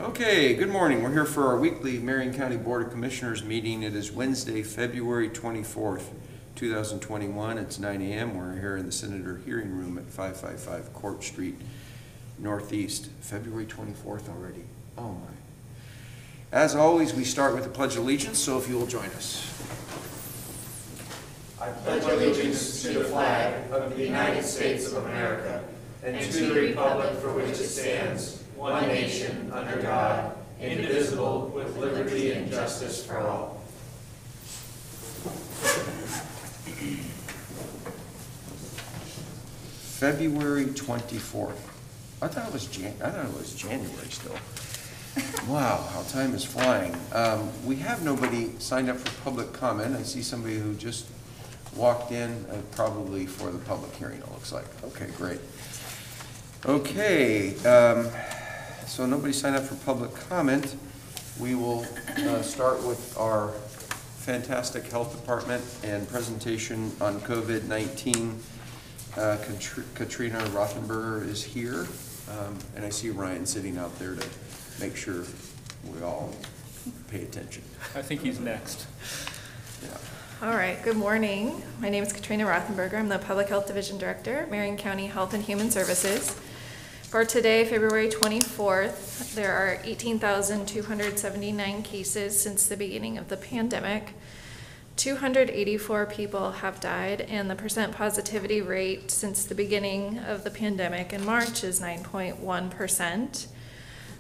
Okay, good morning. We're here for our weekly Marion County Board of Commissioners meeting. It is Wednesday, February 24th, 2021. It's 9 a.m. We're here in the Senator Hearing Room at 555 Court Street, Northeast. February 24th already. Oh my. As always, we start with the Pledge of Allegiance, so if you will join us. I pledge allegiance to the flag of the United States of America and to the republic for which it stands, one nation, under God, indivisible, with liberty and justice for all. February 24th. I thought it was January still. Wow, how time is flying. We have nobody signed up for public comment. I see somebody who just walked in, probably for the public hearing, it looks like. Okay, great. Okay, so nobody signed up for public comment. We will start with our fantastic health department and presentation on COVID-19. Katrina Rothenberger is here, and I see Ryan sitting out there to make sure we all pay attention. I think he's next. Yeah. All right, good morning. My name is Katrina Rothenberger. I'm the Public Health Division Director at Marion County Health and Human Services. For today, February 24th, there are 18,279 cases since the beginning of the pandemic. 284 people have died, and the percent positivity rate since the beginning of the pandemic in March is 9.1%.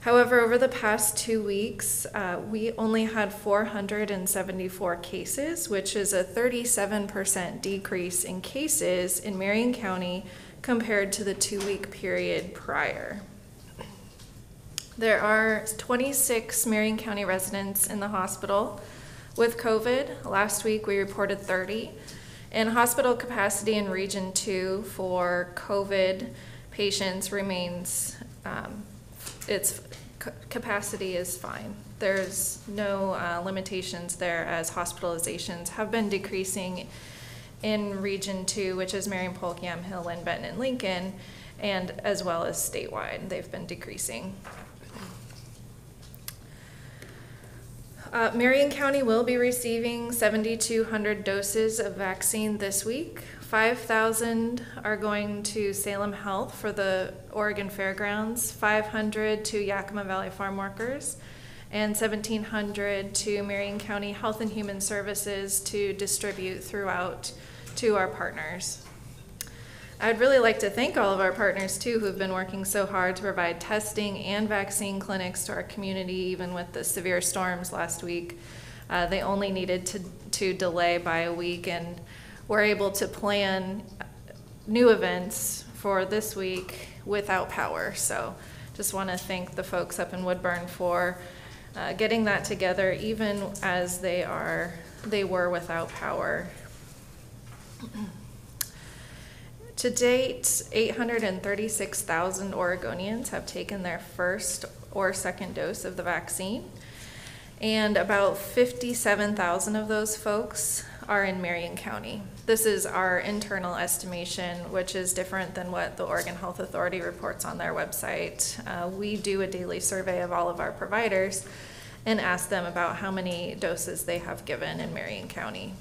However, over the past 2 weeks, we only had 474 cases, which is a 37% decrease in cases in Marion County compared to the 2-week period prior. There are 26 Marion County residents in the hospital with COVID. Last week we reported 30, and hospital capacity in Region 2 for COVID patients remains, its capacity is fine. There's no limitations there, as hospitalizations have been decreasing in Region 2, which is Marion, Polk, Yamhill, Lynn, Benton, and Lincoln, and as well as statewide. They've been decreasing. Marion County will be receiving 7,200 doses of vaccine this week. 5,000 are going to Salem Health for the Oregon Fairgrounds, 500 to Yakima Valley Farm Workers, and 1,700 to Marion County Health and Human Services to distribute throughout to our partners. I'd really like to thank all of our partners too, who've been working so hard to provide testing and vaccine clinics to our community, even with the severe storms last week. They only needed to delay by a week, and we're able to plan new events for this week without power. So just want to thank the folks up in Woodburn for getting that together, even as they were without power. To date, 836,000 Oregonians have taken their first or second dose of the vaccine, and about 57,000 of those folks are in Marion County. This is our internal estimation, which is different than what the Oregon Health Authority reports on their website. We do a daily survey of all of our providers and ask them about how many doses they have given in Marion County.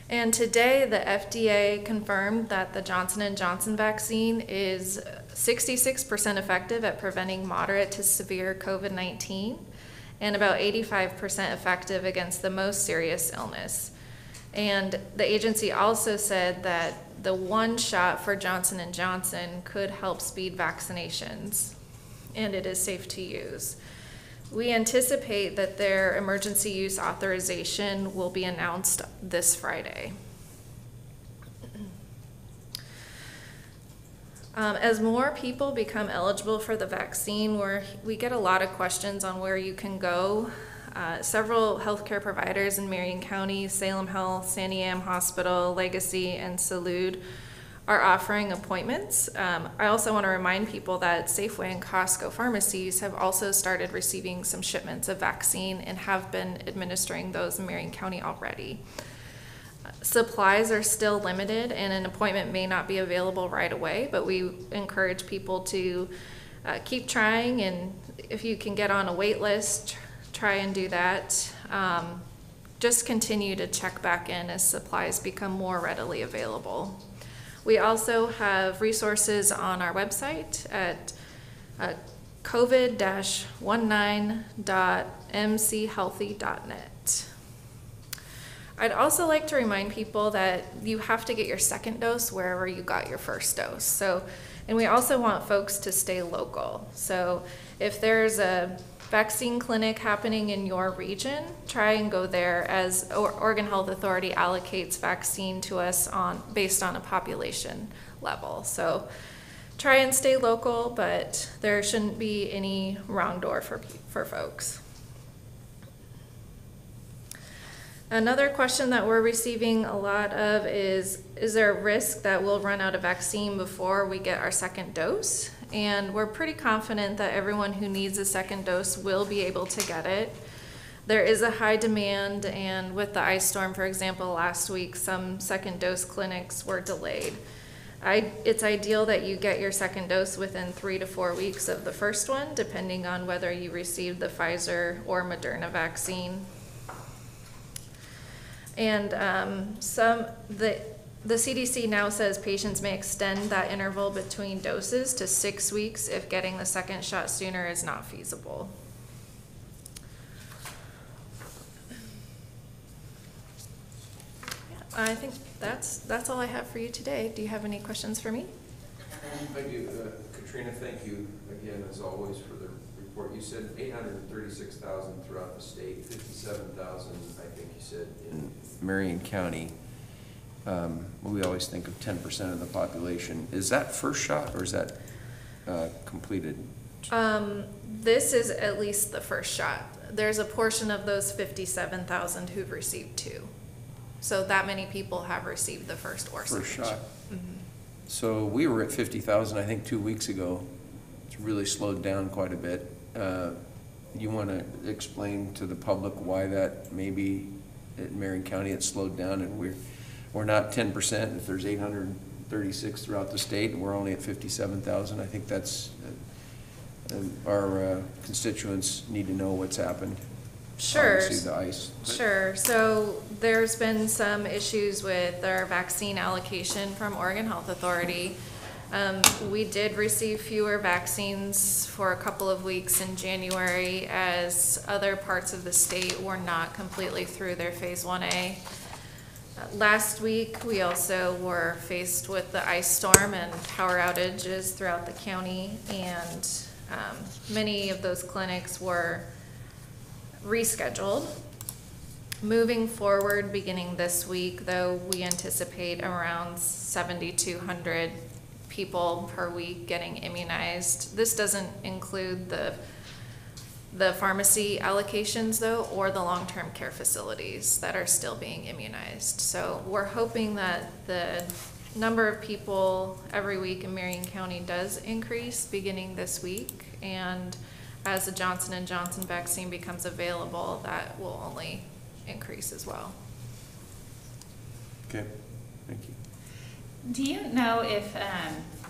And today, the FDA confirmed that the Johnson & Johnson vaccine is 66% effective at preventing moderate to severe COVID-19 and about 85% effective against the most serious illness. And the agency also said that the one shot for Johnson & Johnson could help speed vaccinations, and it is safe to use. We anticipate that their emergency use authorization will be announced this Friday. As more people become eligible for the vaccine, we get a lot of questions on where you can go. Several healthcare providers in Marion County, Salem Health, Sandy Am Hospital, Legacy, and Salud are offering appointments. I also want to remind people that Safeway and Costco pharmacies have also started receiving some shipments of vaccine and have been administering those in Marion County already. Supplies are still limited, and an appointment may not be available right away, but we encourage people to keep trying, and if you can get on a wait list, try and do that. Just continue to check back in as supplies become more readily available. We also have resources on our website at covid-19.mchealthy.net. I'd also like to remind people that you have to get your second dose wherever you got your first dose. And we also want folks to stay local. So if there's a vaccine clinic happening in your region, try and go there, as Oregon Health Authority allocates vaccine to us based on a population level. So try and stay local, but there shouldn't be any wrong door for folks. Another question that we're receiving a lot of is there a risk that we'll run out of vaccine before we get our second dose? And we're pretty confident that everyone who needs a second dose will be able to get it. There is a high demand, and with the ice storm, for example, last week, some second dose clinics were delayed. It's ideal that you get your second dose within 3 to 4 weeks of the first one, depending on whether you received the Pfizer or Moderna vaccine. And the CDC now says patients may extend that interval between doses to 6 weeks if getting the second shot sooner is not feasible. I think that's all I have for you today. Do you have any questions for me? I do. Katrina, thank you again, as always, for the report. You said 836,000 throughout the state, 57,000, I think you said, in Marion County. We always think of 10% of the population. Is that first shot, or is that completed? This is at least the first shot. There's a portion of those 57,000 who've received 2. So that many people have received the first or second shot. Mm-hmm. So we were at 50,000, I think, 2 weeks ago. It's really slowed down quite a bit. You want to explain to the public why that maybe at Marion County it's slowed down, and we're not 10%. If there's 836 throughout the state and we're only at 57,000, I think that's our constituents need to know what's happened. Sure. Obviously the ice. Sure. So there's been some issues with our vaccine allocation from Oregon Health Authority. We did receive fewer vaccines for a couple of weeks in January, as other parts of the state were not completely through their phase 1A. Last week, we also were faced with the ice storm and power outages throughout the county, and many of those clinics were rescheduled. Moving forward, beginning this week, though, we anticipate around 7,200 people per week getting immunized. This doesn't include the pharmacy allocations, though, or the long-term care facilities that are still being immunized. So we're hoping that the number of people every week in Marion County does increase beginning this week, and as the Johnson & Johnson vaccine becomes available, that will only increase as well. Okay, thank you. Do you know if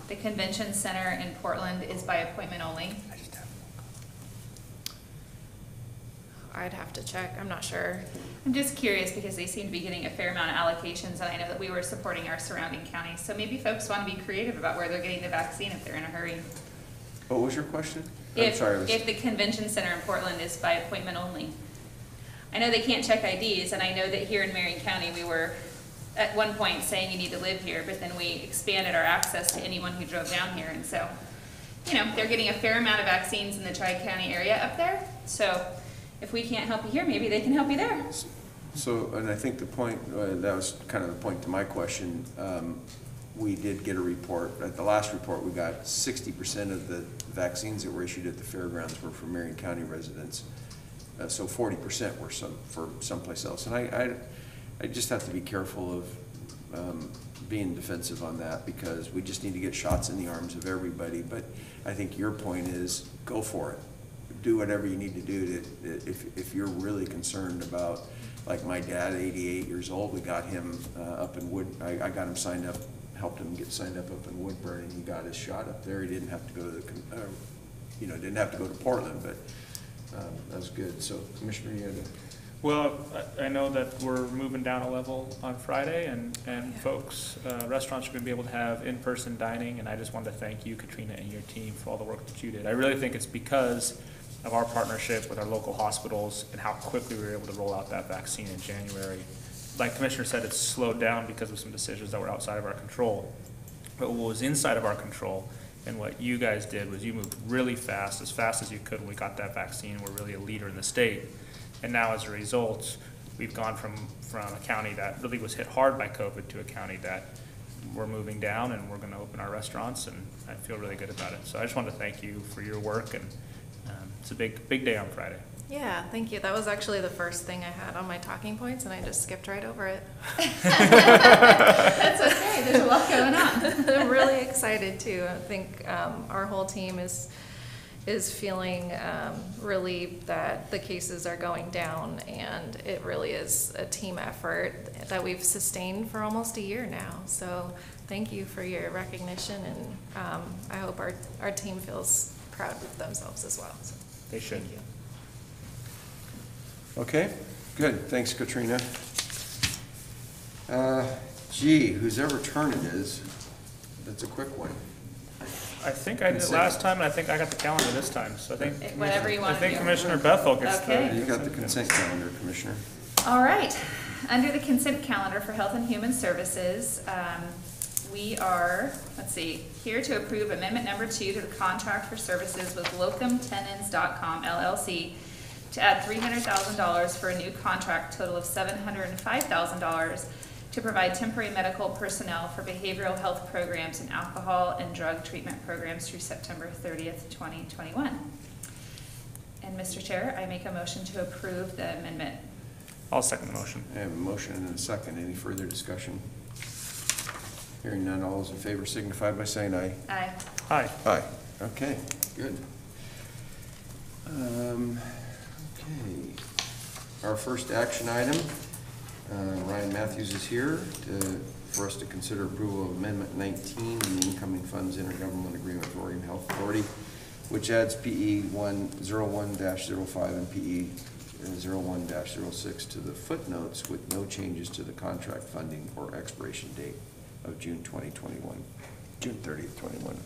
the convention center in Portland is by appointment only? I'd have to check, I'm not sure. I'm just curious because they seem to be getting a fair amount of allocations, and I know that we were supporting our surrounding counties. So maybe folks want to be creative about where they're getting the vaccine if they're in a hurry. What was your question? If the convention center in Portland is by appointment only. I know they can't check IDs, and I know that here in Marion County we were at one point saying you need to live here, but then we expanded our access to anyone who drove down here. And so, you know, they're getting a fair amount of vaccines in the Tri-County area up there. So if we can't help you here, maybe they can help you there. So, and I think the point, that was kind of the point to my question. We did get a report. At the last report, we got 60% of the vaccines that were issued at the fairgrounds were for Marion County residents. So 40% were for someplace else. And I just have to be careful of being defensive on that, because we just need to get shots in the arms of everybody. But I think your point is go for it. Do whatever you need to do if you're really concerned about, like my dad, 88 years old, we got him up in I got him signed up, helped him get signed up in Woodburn, and he got his shot up there. He didn't have to go to the didn't have to go to Portland, but that was good. So Commissioner, you had to... Well, I know that we're moving down a level on Friday, and folks, restaurants are going to be able to have in-person dining, and I just wanted to thank you, Katrina, and your team for all the work that you did. I really think it's because of our partnership with our local hospitals and how quickly we were able to roll out that vaccine in January. Like Commissioner said, it's slowed down because of some decisions that were outside of our control. But what was inside of our control and what you guys did was you moved really fast as you could when we got that vaccine. We're really a leader in the state. And now as a result, we've gone from a county that really was hit hard by COVID to a county that we're moving down, and we're going to open our restaurants, and I feel really good about it. So I just wanted to thank you for your work, and it's a big day on Friday. Yeah, thank you. That was actually the first thing I had on my talking points, and I just skipped right over it. That's okay, there's a lot going on. I'm really excited too. I think our whole team is feeling relieved that the cases are going down, and it really is a team effort that we've sustained for almost a year now. So thank you for your recognition, and I hope our team feels proud of themselves as well. So They should. thank you. Okay, good. Thanks, Katrina. Gee, whose ever turn it is, that's a quick one. I think I did it last time, and I think I got the calendar this time. So I think Whatever you want to do. I think Commissioner Bethel gets Okay. You got the consent calendar, Commissioner. All right, under the consent calendar for Health and Human Services, we are, here to approve amendment number 2 to the contract for services with locumtenens.com LLC to add $300,000 for a new contract total of $705,000 to provide temporary medical personnel for behavioral health programs and alcohol and drug treatment programs through September 30th, 2021. And Mr. Chair, I make a motion to approve the amendment. I'll second the motion. I have a motion and a second. Any further discussion? Hearing none, all those in favor signify by saying aye. Aye. Aye. Aye. Okay, good. Okay. Our first action item, Ryan Matthews is here for us to consider approval of Amendment 19 in the Incoming Funds Intergovernmental Agreement with Oregon Health Authority, which adds PE 101-05 and PE 01-06 to the footnotes with no changes to the contract funding or expiration date of June 2021, June 30th, 21.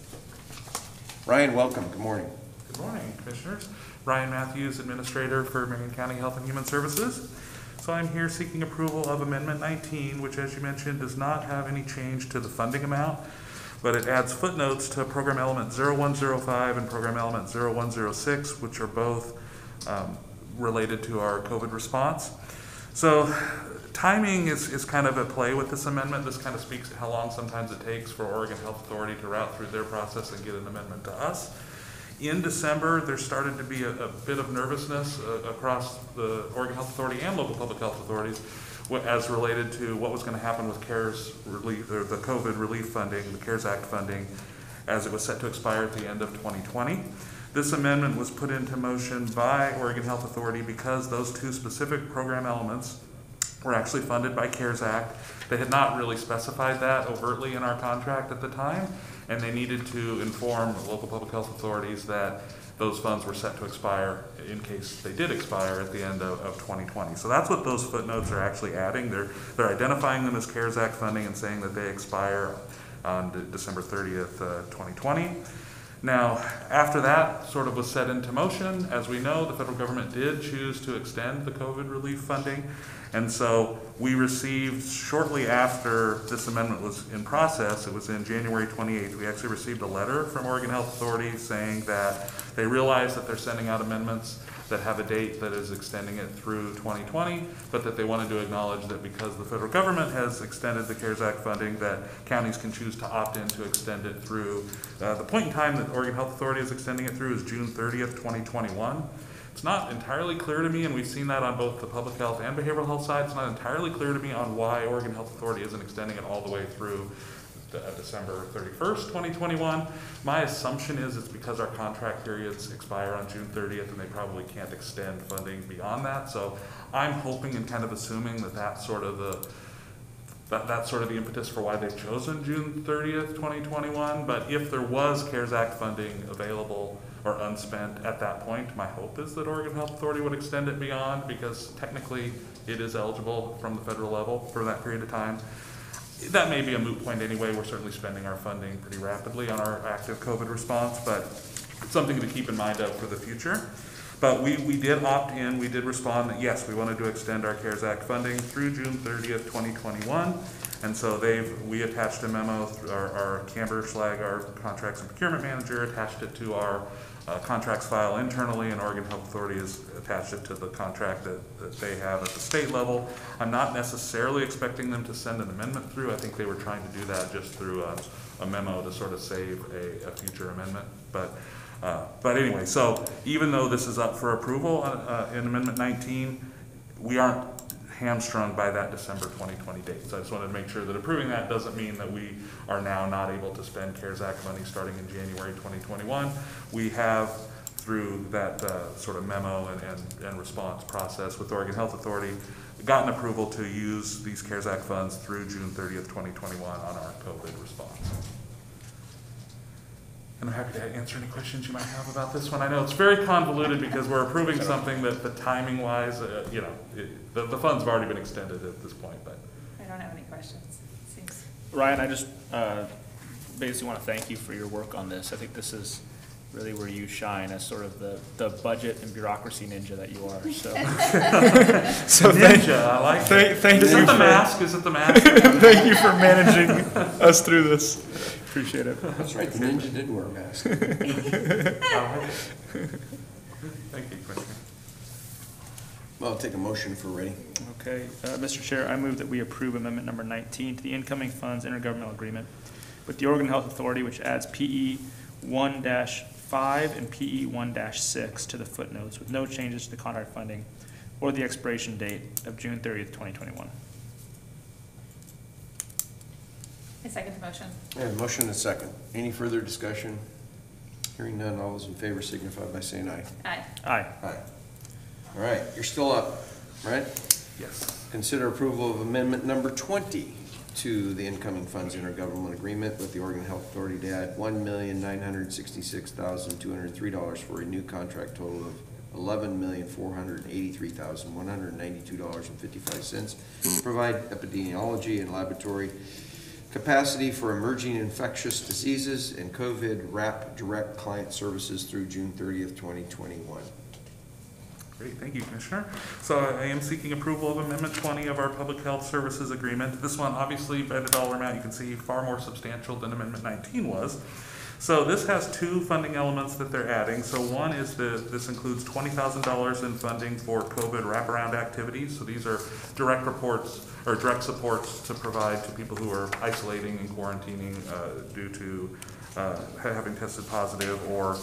Ryan, welcome. Good morning. Good morning, Commissioners. Ryan Matthews, Administrator for Marion County Health and Human Services. So I'm here seeking approval of Amendment 19, which, as you mentioned, does not have any change to the funding amount, but it adds footnotes to Program Element 0105 and Program Element 0106, which are both related to our COVID response. So timing is kind of at play with this amendment. This kind of speaks to how long sometimes it takes for Oregon Health Authority to route through their process and get an amendment to us. In December, there started to be a bit of nervousness across the Oregon Health Authority and local public health authorities as related to what was going to happen with CARES relief, or the COVID relief funding, the CARES Act funding, as it was set to expire at the end of 2020. This amendment was put into motion by Oregon Health Authority because those two specific program elements were actually funded by CARES Act. They had not really specified that overtly in our contract at the time, and they needed to inform local public health authorities that those funds were set to expire in case they did expire at the end of 2020. So that's what those footnotes are actually adding. They're identifying them as CARES Act funding and saying that they expire on December 30th, 2020. Now, after that sort of was set into motion, as we know, the federal government did choose to extend the COVID relief funding. And so we received, shortly after this amendment was in process, it was in January 28th, we actually received a letter from Oregon Health Authority saying that they realize that they're sending out amendments that have a date that is extending it through 2020, but that they wanted to acknowledge that because the federal government has extended the CARES Act funding, that counties can choose to opt in to extend it through. The point in time that Oregon Health Authority is extending it through is June 30th, 2021. It's not entirely clear to me, and we've seen that on both the public health and behavioral health side, it's not entirely clear to me on why Oregon Health Authority isn't extending it all the way through December 31st, 2021. My assumption is it's because our contract periods expire on June 30th and they probably can't extend funding beyond that. So I'm hoping and kind of assuming that that's sort of the that's sort of the impetus for why they've chosen June 30th, 2021. But if there was CARES Act funding available or unspent at that point, my hope is that Oregon Health Authority would extend it beyond, because technically it is eligible from the federal level for that period of time. That may be a moot point anyway. We're certainly spending our funding pretty rapidly on our active COVID response, but it's something to keep in mind of for the future. But we did opt in, we did respond that yes, we wanted to extend our CARES Act funding through June 30th, 2021. And so we attached a memo, our Camber Schlag, our contracts and procurement manager, attached it to our contracts file internally, and Oregon Health Authority has attached it to the contract that they have at the state level. I'm not necessarily expecting them to send an amendment through. I think they were trying to do that just through a memo to sort of save a future amendment. But anyway, so even though this is up for approval in Amendment 19, we aren't hamstrung by that December 2020 date. So I just wanted to make sure that approving that doesn't mean that we are now not able to spend CARES Act money starting in January 2021. We have, through that sort of memo and response process with Oregon Health Authority, gotten approval to use these CARES Act funds through June 30th, 2021 on our COVID response. And I'm happy to answer any questions you might have about this one. I know it's very convoluted because we're approving something that the timing-wise, the funds have already been extended at this point. But I don't have any questions. Seems. Ryan, I just basically want to thank you for your work on this. I think this is really where you shine as sort of the budget and bureaucracy ninja that you are. So, ninja, I like it. Thank Is you. it the mask? Is it the mask? Thank you for managing us through this. Appreciate it. That's right, the ninja did wear a mask. I like it. Thank you, Commissioner. Well, I'll take a motion if we're ready. Okay, Mr. Chair, I move that we approve amendment number 19 to the incoming funds intergovernmental agreement with the Oregon Health Authority, which adds PE 1-5 and PE 1-6 to the footnotes with no changes to the contract funding or the expiration date of June 30th, 2021. I second the motion. Yeah, motion and a second. Any further discussion? Hearing none, all those in favor signify by saying aye. Aye. Aye. Aye. All right, you're still up, right? Yes. Consider approval of amendment number 20 to the incoming funds intergovernmental agreement with the Oregon Health Authority to add $1,966,203 for a new contract total of $11,483,192.55 to provide epidemiology and laboratory capacity for emerging infectious diseases and COVID RAP direct client services through June 30th, 2021. Great, thank you, Commissioner. So I am seeking approval of Amendment 20 of our Public Health Services Agreement. This one, obviously, by the dollar amount, you can see far more substantial than Amendment 19 was. So this has two funding elements that they're adding. So one is this includes $20,000 in funding for COVID wraparound activities. So these are direct reports or direct supports to provide to people who are isolating and quarantining due to having tested positive or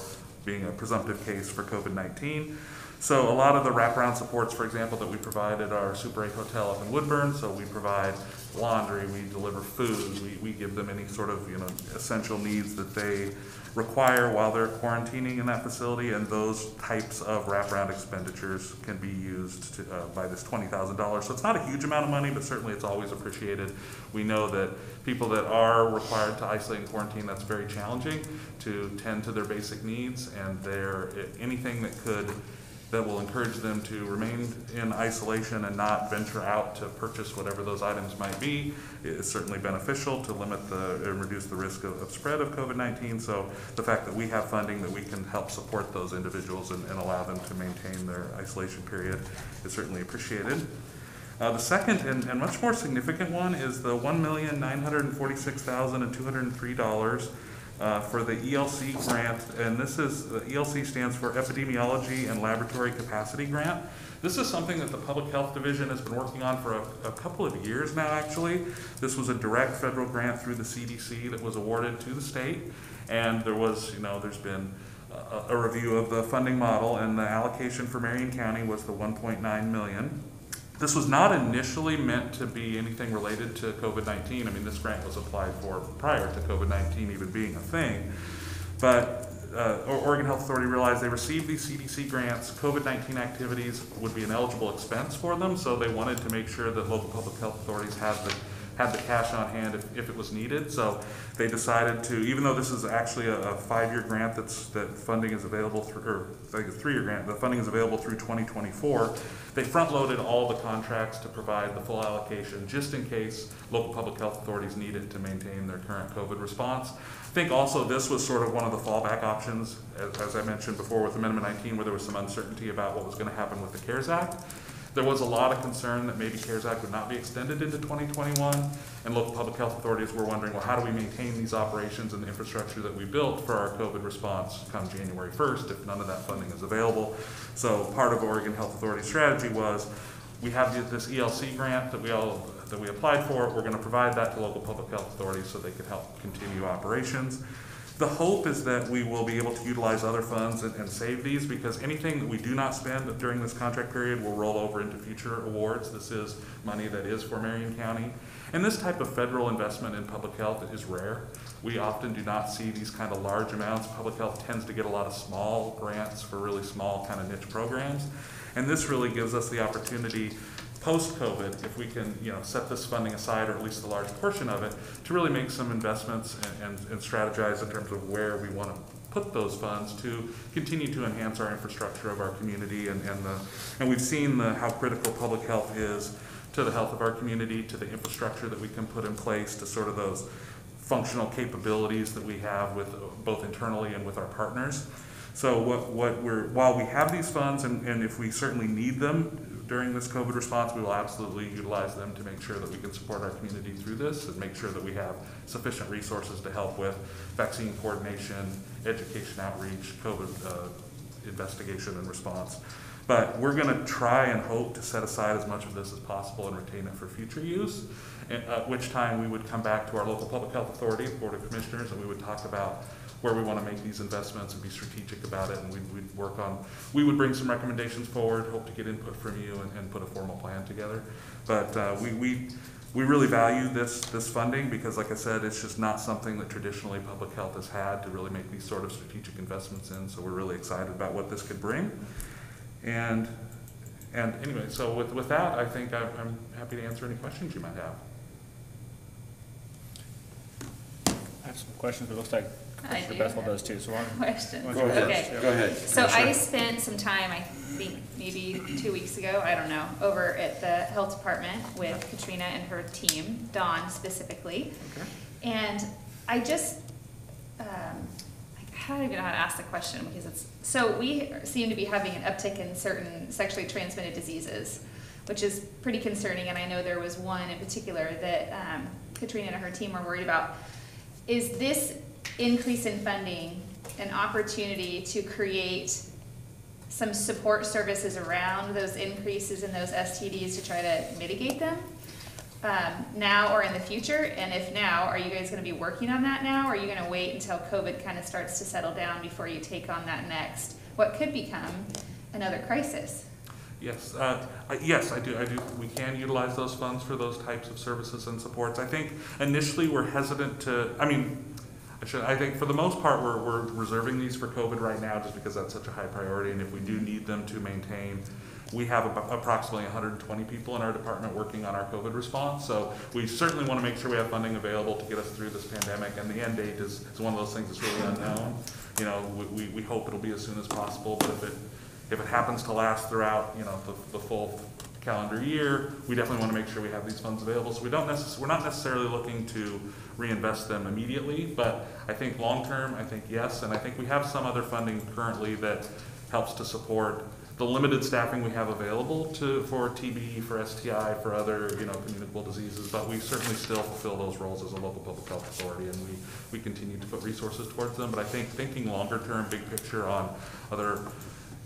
being a presumptive case for COVID-19. So a lot of the wraparound supports, for example, that we provide at our Super 8 hotel up in Woodburn. So we provide laundry, we deliver food, we give them any sort of essential needs that they require while they're quarantining in that facility, and those types of wraparound expenditures can be used by this $20,000. So it's not a huge amount of money, but certainly it's always appreciated. We know that people that are required to isolate and quarantine, that's very challenging to tend to their basic needs, and anything that will encourage them to remain in isolation and not venture out to purchase whatever those items might be is certainly beneficial to limit and reduce the risk of spread of COVID-19. So the fact that we have funding that we can help support those individuals and allow them to maintain their isolation period is certainly appreciated. The second and much more significant one is the $1,946,203 for the ELC grant, and this is, the ELC stands for Epidemiology and Laboratory Capacity Grant. This is something that the Public Health Division has been working on for a couple of years now, actually. This was a direct federal grant through the CDC that was awarded to the state, and there's been a review of the funding model, and the allocation for Marion County was the $1.9 million. This was not initially meant to be anything related to COVID-19. I mean, this grant was applied for prior to COVID-19 even being a thing. But Oregon Health Authority realized they received these CDC grants. COVID-19 activities would be an eligible expense for them, so they wanted to make sure that local public health authorities had had the cash on hand if it was needed. So they decided to, even though this is actually a 5-year grant that funding is available through, or I think it's a 3-year grant, the funding is available through 2024, they front-loaded all the contracts to provide the full allocation just in case local public health authorities need it to maintain their current COVID response. I think also this was sort of one of the fallback options, as I mentioned before with Amendment 19, where there was some uncertainty about what was going to happen with the CARES Act. There was a lot of concern that maybe CARES Act would not be extended into 2021, and local public health authorities were wondering, well, how do we maintain these operations and the infrastructure that we built for our COVID response come January 1st if none of that funding is available? So part of Oregon Health Authority's strategy was, we have this ELC grant that we applied for. We're going to provide that to local public health authorities so they can help continue operations. The hope is that we will be able to utilize other funds and save these, because anything that we do not spend during this contract period will roll over into future awards. This is money that is for Marion County. And this type of federal investment in public health is rare. We often do not see these kind of large amounts. Public health tends to get a lot of small grants for really small kind of niche programs. And this really gives us the opportunity post-COVID, if we can set this funding aside, or at least a large portion of it, to really make some investments and strategize in terms of where we want to put those funds to continue to enhance our infrastructure of our community. And we've seen how critical public health is to the health of our community, to the infrastructure that we can put in place, to sort of those functional capabilities that we have with both internally and with our partners. So while we have these funds, and if we certainly need them during this COVID response, we will absolutely utilize them to make sure that we can support our community through this and make sure that we have sufficient resources to help with vaccine coordination, education outreach, COVID investigation and response. But we're going to try and hope to set aside as much of this as possible and retain it for future use, at which time we would come back to our local public health authority, Board of Commissioners, and we would talk about where we want to make these investments and be strategic about it. And we would bring some recommendations forward, hope to get input from you and put a formal plan together. But we really value this funding, because like I said, it's just not something that traditionally public health has had to really make these sort of strategic investments in. So we're really excited about what this could bring. And anyway, so with that, I think I'm happy to answer any questions you might have. I have some questions, but it looks like I do Bethel have does too. So questions. Go ahead. Okay. Go ahead. So I spent some time, I think maybe 2 weeks ago, I don't know, over at the health department with Katrina and her team, Dawn specifically. Okay. And I just, I don't even know how to ask the question, because so we seem to be having an uptick in certain sexually transmitted diseases, which is pretty concerning. And I know there was one in particular that Katrina and her team were worried about. Is this increase in funding an opportunity to create some support services around those increases in those STDs to try to mitigate them now or in the future? And if now, are you guys going to be working on that now, or are you going to wait until COVID kind of starts to settle down before you take on that next, what could become another crisis? Yes, yes, I do. We can utilize those funds for those types of services and supports. I think initially we're hesitant to, I think for the most part we're reserving these for COVID right now, just because that's such a high priority. And if we do need them to maintain, we have approximately 120 people in our department working on our COVID response. So we certainly want to make sure we have funding available to get us through this pandemic. And the end date is one of those things that's really unknown. We hope it'll be as soon as possible, but if it happens to last throughout, the full calendar year, we definitely want to make sure we have these funds available. So we're not necessarily looking to reinvest them immediately, but I think long term, I think yes, and I think we have some other funding currently that helps to support the limited staffing we have available for TB, for STI, for other communicable diseases. But we certainly still fulfill those roles as a local public health authority, and we continue to put resources towards them. But I think thinking longer term, big picture on other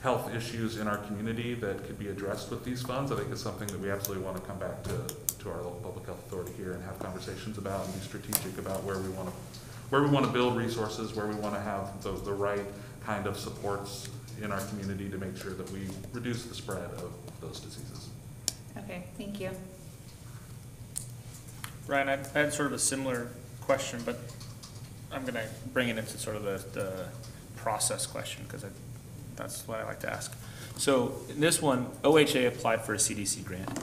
health issues in our community that could be addressed with these funds, I think is something that we absolutely want to come back to our local public health authority here and have conversations about and be strategic about where we want to build resources, where we want to have the right kind of supports in our community to make sure that we reduce the spread of those diseases. Okay, thank you. Ryan, I had sort of a similar question, but I'm going to bring it into sort of the process question, because that's what I like to ask. So in this one, OHA applied for a CDC grant.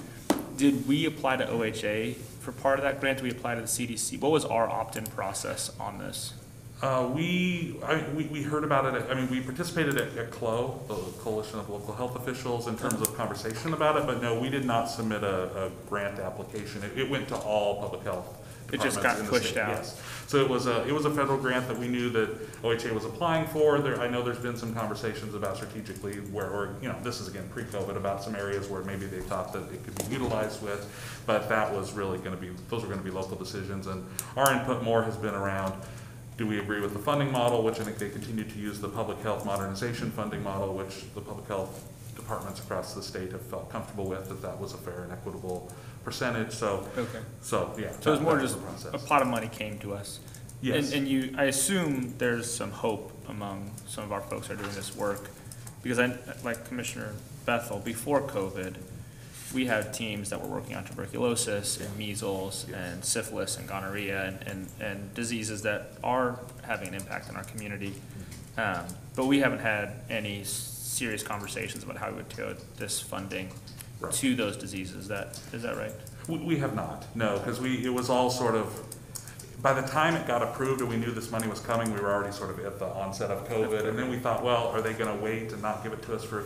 Did we apply to OHA for part of that grant, we applied to the CDC. What was our opt-in process on this? We heard about it, we participated at CLO, the Coalition of Local Health Officials, in terms of conversation about it, but no, we did not submit a grant application. It went to all public health It just departments got in the pushed state, out. yes. So it was a federal grant that we knew that OHA was applying for. I know there's been some conversations about strategically where this is again pre-COVID, about some areas where maybe they thought that it could be utilized with, but that was really those were gonna be local decisions, and our input more has been around, do we agree with the funding model, which I think they continue to use the public health modernization funding model, which the public health departments across the state have felt comfortable with, that was a fair and equitable percentage. So Okay. Yeah. So it was more that just the process. a pot of money came to us. Yes. And I assume there's some hope among some of our folks that are doing this work, because like Commissioner Bethel, before COVID, we had teams that were working on tuberculosis and measles and syphilis and gonorrhea and diseases that are having an impact on our community. But we haven't had any serious conversations about how we would tailor this funding to those diseases. Is that right? We have not, no, because it was all sort of, by the time it got approved and we knew this money was coming, we were already sort of at the onset of COVID. And then we thought, well, are they going to wait and not give it to us for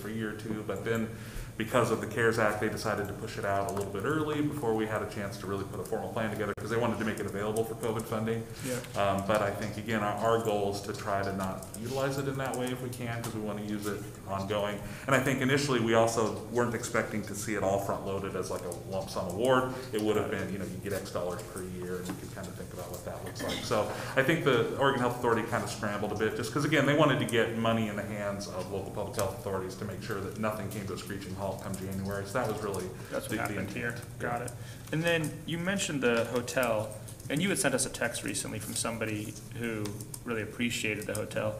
a year or two? But then, because of the CARES Act, they decided to push it out a little bit early before we had a chance to really put a formal plan together, because they wanted to make it available for COVID funding. Yeah. But I think, again, our goal is to try to not utilize it in that way if we can, because we want to use it ongoing. And I think initially we also weren't expecting to see it all front-loaded as like a lump sum award. It would have been, you get X dollars per year, and you could kind of think about what that looks like. So I think the Oregon Health Authority kind of scrambled a bit, just because, again, they wanted to get money in the hands of local public health authorities to make sure that nothing came to a screeching halt come January. So that was really That's what the happened intent. here. Got it. And then you mentioned the hotel, and you had sent us a text recently from somebody who really appreciated the hotel.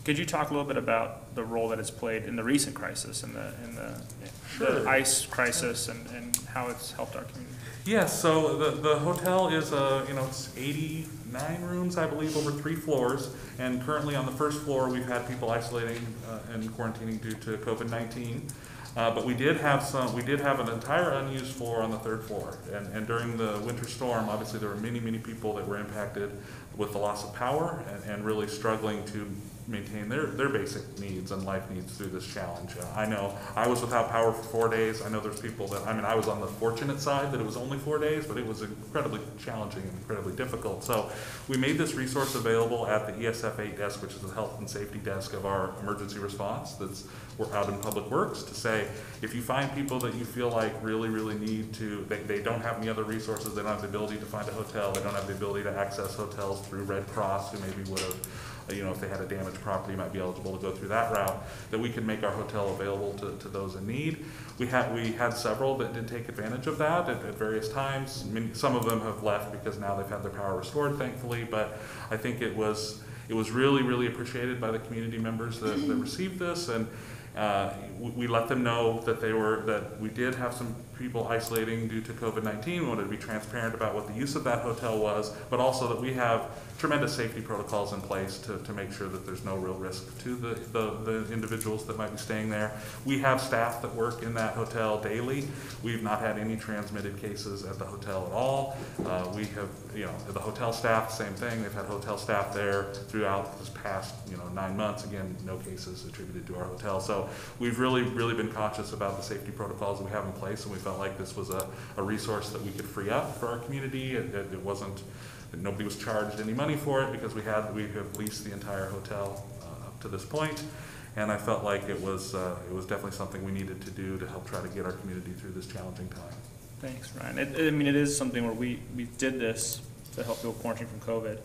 Could you talk a little bit about the role that it's played in the recent crisis, in the ICE crisis, and how it's helped our community? Yes, so the hotel is, it's 89 rooms, I believe, over 3 floors. And currently on the first floor, we've had people isolating and quarantining due to COVID-19. But we did have an entire unused floor on the 3rd floor. And during the winter storm, obviously there were many, many people that were impacted with the loss of power and really struggling to maintain their basic needs and life needs through this challenge. I know I was without power for 4 days. I know there's people that, I was on the fortunate side that it was only 4 days, but it was incredibly challenging and incredibly difficult. So we made this resource available at the ESF8 desk, which is the health and safety desk of our emergency response we're out in Public Works, to say, if you find people that you feel like really, really need to, they don't have any other resources, they don't have the ability to find a hotel, they don't have the ability to access hotels through Red Cross, who maybe would have, if they had a damaged property, might be eligible to go through that route, that we can make our hotel available to those in need. We had several that did take advantage of that at various times. Some of them have left because now they've had their power restored, thankfully, but I think it was really, really appreciated by the community members that received this, and we let them know that we did have some people isolating due to COVID-19. We wanted to be transparent about what the use of that hotel was, but also that we have tremendous safety protocols in place to make sure that there's no real risk to the individuals that might be staying there. We have staff that work in that hotel daily. We've not had any transmitted cases at the hotel at all. We have, the hotel staff, same thing. They've had hotel staff there throughout this past, 9 months. Again, no cases attributed to our hotel. So we've really, really been conscious about the safety protocols that we have in place, and we felt like this was a resource that we could free up for our community. It wasn't, nobody was charged any money for it, because we have leased the entire hotel up to this point. And I felt like it was definitely something we needed to do to help try to get our community through this challenging time. Thanks, Ryan. It is something where we did this to help people quarantine from COVID,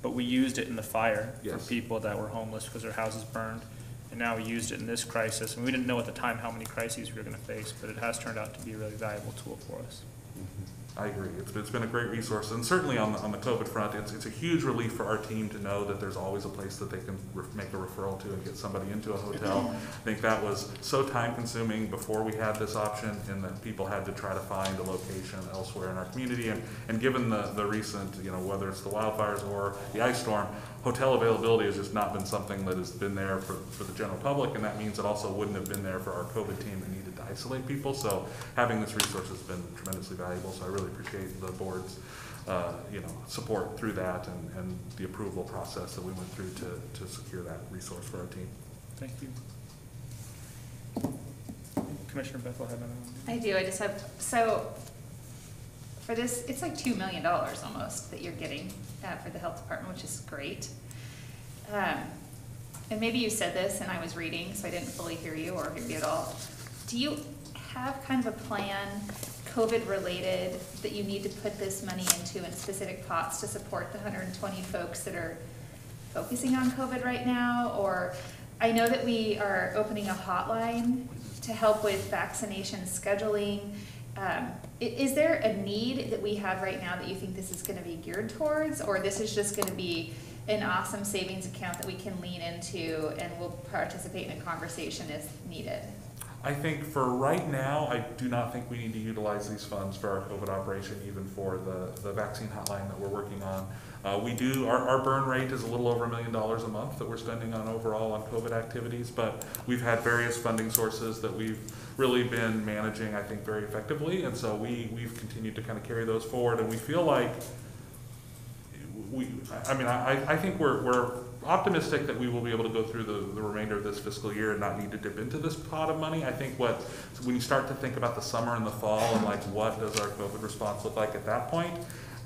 but we used it in the fire for people that were homeless because their houses burned. And now we used it in this crisis, and we didn't know at the time how many crises we were going to face, but it has turned out to be a really valuable tool for us. I agree. It's been a great resource, and certainly on the COVID front, it's a huge relief for our team to know that there's always a place that they can make a referral to and get somebody into a hotel. I think that was so time-consuming before we had this option, and that people had to try to find a location elsewhere in our community. And given the recent, whether it's the wildfires or the ice storm, hotel availability has just not been something that has been there for the general public, and that means it also wouldn't have been there for our COVID team that needed to isolate people. So having this resource has been tremendously valuable. So I really appreciate the board's support through that and the approval process that we went through to secure that resource for our team. Thank you. Commissioner Bethel had another one. I do, I just have, so for this, it's like $2 million almost that you're getting for the health department, which is great. And maybe you said this and I was reading, so I didn't fully hear you or hear you at all. Do you have kind of a plan, COVID related, that you need to put this money into in specific pots to support the 120 folks that are focusing on COVID right now? Or I know that we are opening a hotline to help with vaccination scheduling. Is there a need that we have right now that you think this is going to be geared towards, or this is just going to be an awesome savings account that we can lean into and we'll participate in a conversation as needed? I think for right now, I do not think we need to utilize these funds for our COVID operation, even for the vaccine hotline that we're working on. Our burn rate is a little over $1 million a month that we're spending on overall on COVID activities, but we've had various funding sources that we've really been managing, I think, very effectively, and so we've continued to kind of carry those forward, and we feel like I think we're optimistic that we will be able to go through the remainder of this fiscal year and not need to dip into this pot of money. I think when you start to think about the summer and the fall and like what does our COVID response look like at that point,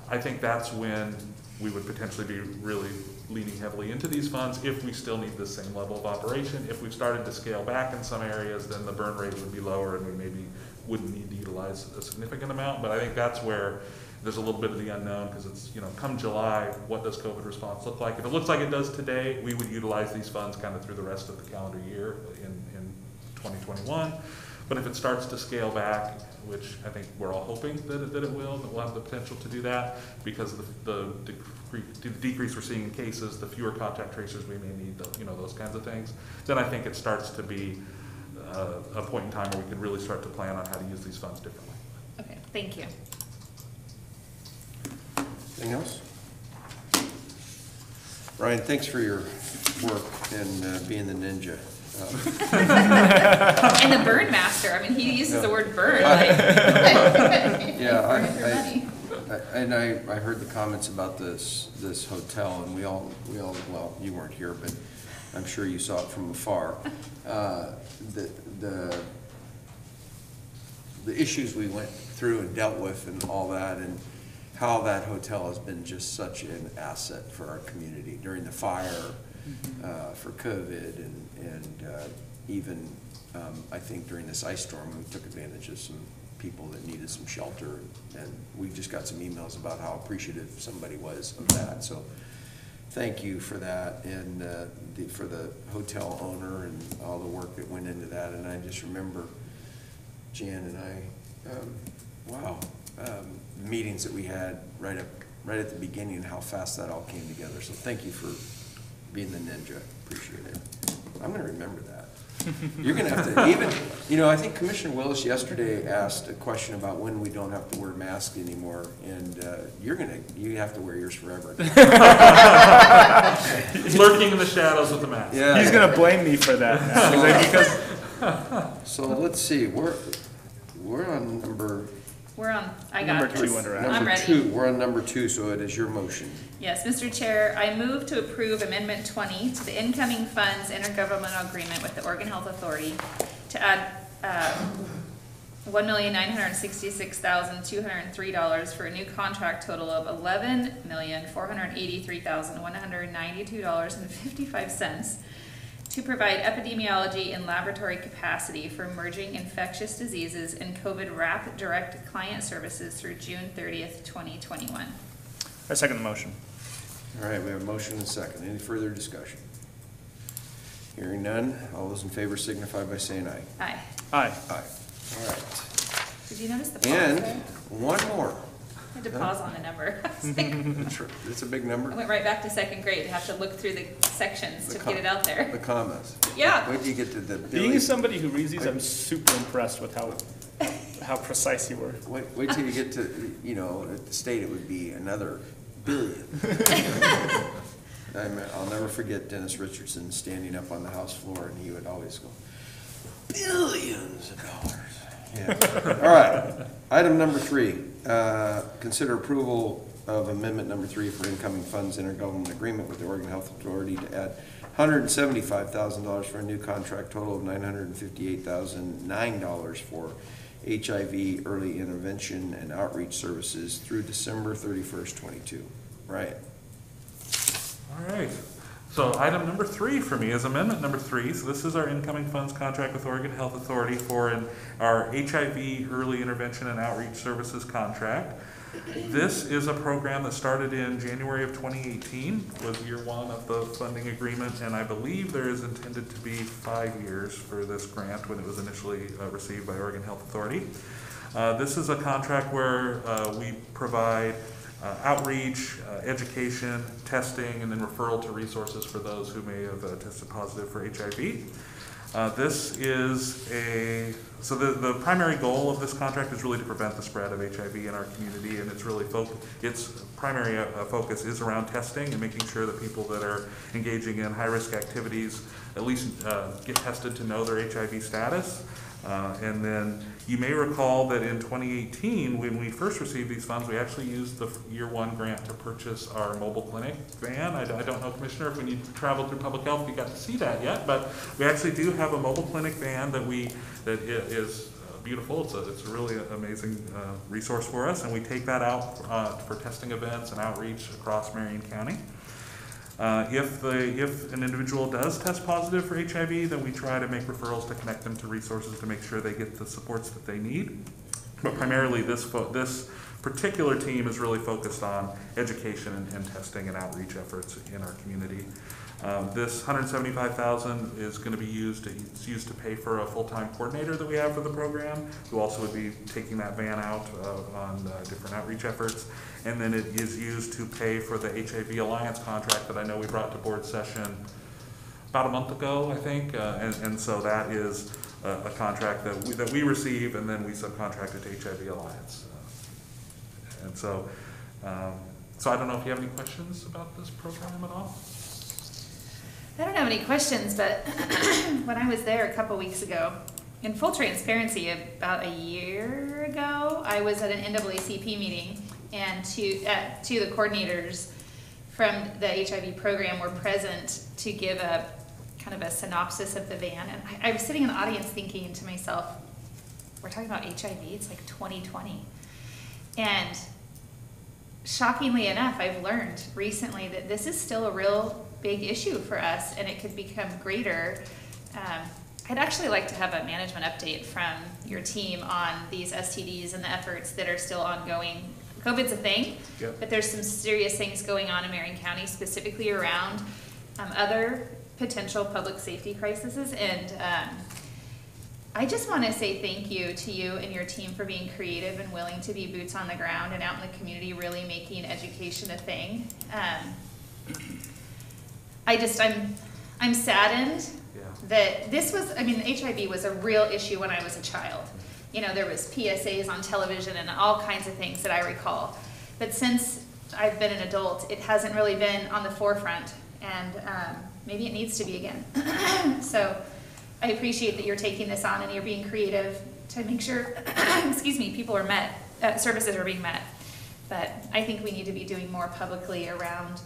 I think that's when we would potentially be really leaning heavily into these funds if we still need the same level of operation. If we've started to scale back in some areas, then the burn rate would be lower and we maybe wouldn't need to utilize a significant amount. But I think that's where there's a little bit of the unknown, because it's, come July, what does COVID response look like? If it looks like it does today, we would utilize these funds kind of through the rest of the calendar year in 2021. But if it starts to scale back, which I think we're all hoping that it will, and that we'll have the potential to do that, because of the decrease we're seeing in cases, the fewer contact tracers we may need, those kinds of things, then I think it starts to be a point in time where we can really start to plan on how to use these funds differently. Okay, thank you. Anything else? Ryan, thanks for your work and being the ninja. And the burn master. I mean, he uses the word burn. I heard the comments about this hotel, and we all well, you weren't here, but I'm sure you saw it from afar. The issues we went through and dealt with and all that, and how that hotel has been just such an asset for our community during the fire, for COVID, and even I think during this ice storm, we took advantage of some people that needed some shelter, and we just got some emails about how appreciative somebody was of that. So thank you for that, and for the hotel owner and all the work that went into that. And I just remember Jan and I, meetings that we had right at the beginning, and how fast that all came together. So thank you for being the ninja. Appreciate it. I'm going to remember that. You're going to have to even, I think Commissioner Willis yesterday asked a question about when we don't have to wear masks anymore, and you have to wear yours forever. Lurking in the shadows with the mask. Yeah, he's going to blame me for that now. So let's see, we're on number. Number 2 under action. I'm ready. We're on number 2, so it is your motion. Yes, Mr. Chair, I move to approve Amendment 20 to the Incoming Funds Intergovernmental Agreement with the Oregon Health Authority to add $1,966,203 for a new contract total of $11,483,192.55 to provide epidemiology and laboratory capacity for emerging infectious diseases and COVID rapid direct client services through June 30th, 2021. I second the motion. All right, we have a motion and a second. Any further discussion? Hearing none, all those in favor signify by saying aye. Aye. Aye. Aye. All right. Did you notice the pause And there? one more. I had to pause on a number. It's a big number. I went right back to second grade to have to look through the sections to get it out there. The commas. Yeah. Wait till you get to the Being somebody who reads these, I'm super impressed with how precise you were. Wait till you get to, at the state it would be another billion. I'll never forget Dennis Richardson standing up on the House floor, and he would always go, billions of dollars. Yeah. All right. Item number 3, consider approval of amendment number 3 for incoming funds intergovernmental agreement with the Oregon Health Authority to add $175,000 for a new contract total of $958,009 for HIV early intervention and outreach services through December 31st, 22. Right. All right. So item number 3 for me is amendment number 3. So this is our incoming funds contract with Oregon Health Authority for our HIV early intervention and outreach services contract. This is a program that started in January of 2018, was year 1 of the funding agreement, and I believe there is intended to be 5 years for this grant when it was initially received by Oregon Health Authority. This is a contract where we provide outreach, education, testing, and then referral to resources for those who may have tested positive for HIV. So the primary goal of this contract is really to prevent the spread of HIV in our community, and its primary focus is around testing and making sure that people that are engaging in high-risk activities at least get tested to know their HIV status. And then you may recall that in 2018, when we first received these funds, we actually used the year 1 grant to purchase our mobile clinic van. I don't know, Commissioner, if when you traveled through public health, you got to see that yet, but we actually do have a mobile clinic van that is beautiful. It's a really amazing resource for us, and we take that out for testing events and outreach across Marion County. If an individual does test positive for HIV, then we try to make referrals to connect them to resources to make sure they get the supports that they need. But primarily this particular team is really focused on education and testing and outreach efforts in our community. This $175,000 is going to be used to pay for a full-time coordinator that we have for the program, who also would be taking that van out on different outreach efforts. And then it is used to pay for the HIV Alliance contract that I know we brought to board session about a month ago, I think. And so that is a contract that we receive, and then we subcontract it to HIV Alliance. And so, so I don't know if you have any questions about this program at all. I don't have any questions, but when I was there a couple weeks ago, in full transparency, about a year ago, I was at an NAACP meeting, and two of the coordinators from the HIV program were present to give a kind of a synopsis of the van. And I was sitting in the audience thinking to myself, we're talking about HIV, it's like 2020. And shockingly enough, I've learned recently that this is still a real big issue for us, and it could become greater. I'd actually like to have a management update from your team on these STDs and the efforts that are still ongoing. COVID's a thing, Yep. but there's some serious things going on in Marion County, specifically around other potential public safety crises. And I just want to say thank you to you and your team for being creative and willing to be boots on the ground and out in the community, really making education a thing. I'm saddened that this was, I mean, HIV was a real issue when I was a child. You know, there was PSAs on television and all kinds of things that I recall. But since I've been an adult, it hasn't really been on the forefront, and maybe it needs to be again. So I appreciate that you're taking this on and you're being creative to make sure, excuse me, people are met, services are being met. But I think we need to be doing more publicly around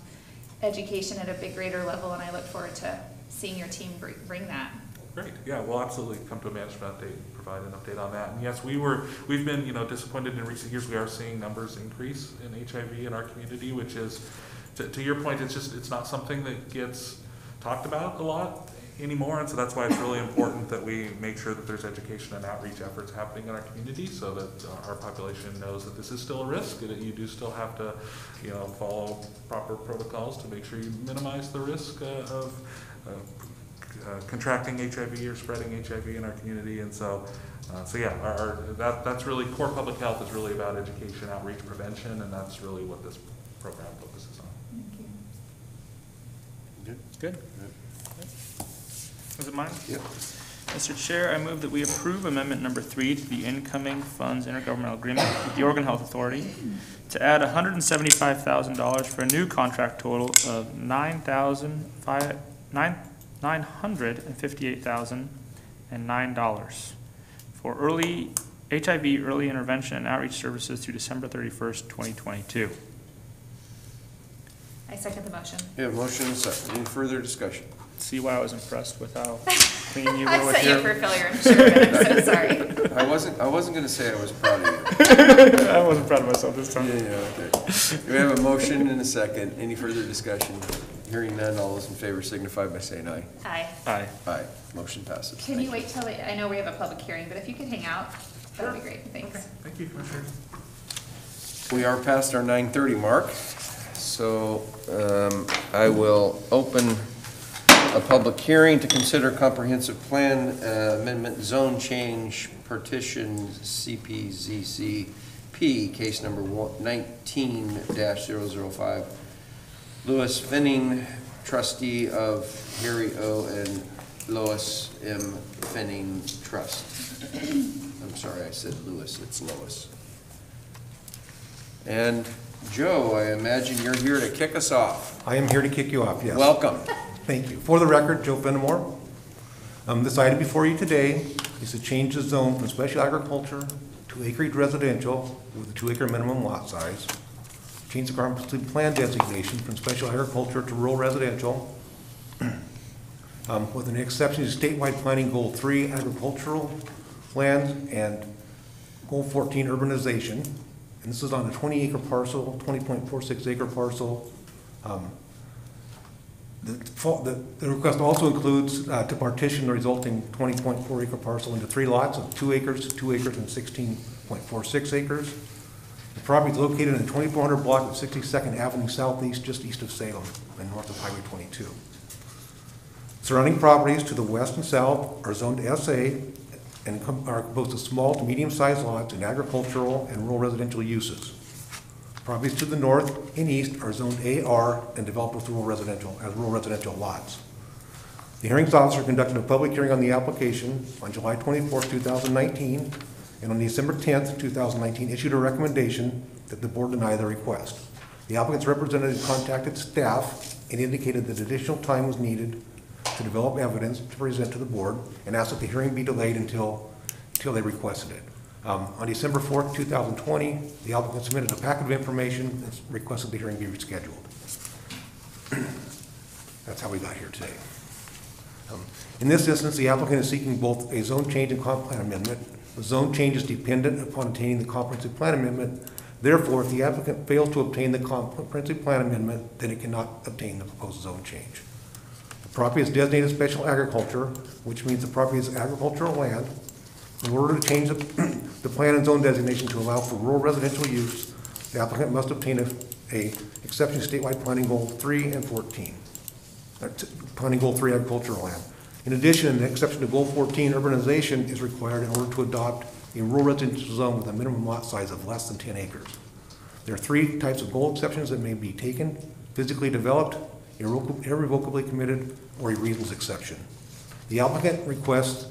education at a big greater level, and I look forward to seeing your team bring that. Great. Yeah, we'll absolutely come to a management update and provide an update on that. And yes, we've been disappointed in recent years. We are seeing numbers increase in HIV in our community, which is, to your point, it's not something that gets talked about a lot anymore, and so that's why it's really important that we make sure that there's education and outreach efforts happening in our community, so that our population knows that this is still a risk, and that you do still have to, follow proper protocols to make sure you minimize the risk of contracting HIV or spreading HIV in our community. And so yeah, that's really core public health is really about education, outreach, prevention, and that's really what this program focuses on. Thank you. Good. Good. Was it mine? Yep. Mr. Chair, I move that we approve amendment number 3 to the incoming funds intergovernmental agreement with the Oregon Health Authority to add $175,000 for a new contract total of $958,009 for HIV early intervention and outreach services through December 31st, 2022. I second the motion. We have a motion and a second. Any further discussion? See why I was impressed with how clean you were I've with set you your... for failure, I'm sure, but I'm so sorry. I wasn't gonna say I was proud of you. I wasn't proud of myself this time. Okay. We have a motion and a second. Any further discussion? Hearing none, all those in favor signify by saying aye. Aye. Aye. Aye. Motion passes. Can Thank you wait till, I know we have a public hearing, but if you could hang out, that would be great, thanks. Thank you, Commissioner. We are past our 9:30 mark, so I will open a public hearing to consider comprehensive plan amendment zone change partition CPZCP, case number 19-005. Louis Finning, trustee of Harry O. and Lois M. Finning Trust. I'm sorry, I said Louis, it's Lois. And Joe, I imagine you're here to kick us off. I am here to kick you off, yes. Welcome. Thank you. For the record, Joe Fenimore. This item before you today is to change the zone from special agriculture to acreage residential with a 2-acre minimum lot size. Change the comprehensive plan designation from special agriculture to rural residential. With an exception to statewide planning goal 3, agricultural lands, and goal 14, urbanization. And this is on a 20-acre parcel, 20.46 acre parcel. The request also includes to partition the resulting 20.4 acre parcel into 3 lots of 2 acres, 2 acres, and 16.46 acres. The property is located in the 2400 block of 62nd Avenue Southeast, just east of Salem and north of Highway 22. Surrounding properties to the west and south are zoned SA and are composed of small to medium-sized lots in agricultural and rural residential uses. Properties to the north and east are zoned AR and developed with rural residential lots. The hearings officer conducted a public hearing on the application on July 24, 2019, and on December 10, 2019, issued a recommendation that the board deny the request. The applicant's representative contacted staff and indicated that additional time was needed to develop evidence to present to the board and asked that the hearing be delayed until they requested it. On December 4th, 2020, the applicant submitted a packet of information and requested the hearing be rescheduled. That's how we got here today. In this instance, the applicant is seeking both a zone change and comp plan amendment. The zone change is dependent upon obtaining the comprehensive plan amendment. Therefore, if the applicant fails to obtain the comprehensive plan amendment, then it cannot obtain the proposed zone change. The property is designated special agriculture, which means the property is agricultural land. In order to change the plan and zone designation to allow for rural residential use, the applicant must obtain a exception to statewide planning goal 3 and 14. Planning goal 3, agricultural land. In addition, an exception to goal 14, urbanization, is required in order to adopt a rural residential zone with a minimum lot size of less than 10 acres. There are 3 types of goal exceptions that may be taken: physically developed, irrevocably committed, or a reasonable exception. The applicant requests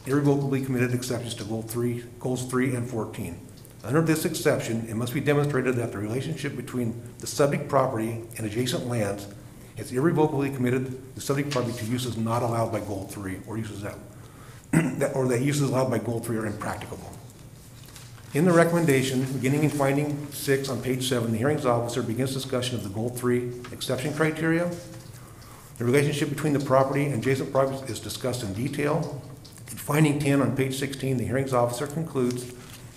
irrevocably committed exceptions to goals 3 and 14. Under this exception, it must be demonstrated that the relationship between the subject property and adjacent lands is irrevocably committed the subject property to uses not allowed by goal 3, or uses that uses allowed by goal 3 are impracticable. In the recommendation, beginning in finding 6 on page 7, the hearings officer begins discussion of the goal 3 exception criteria. The relationship between the property and adjacent properties is discussed in detail. In finding 10 on page 16, the hearings officer concludes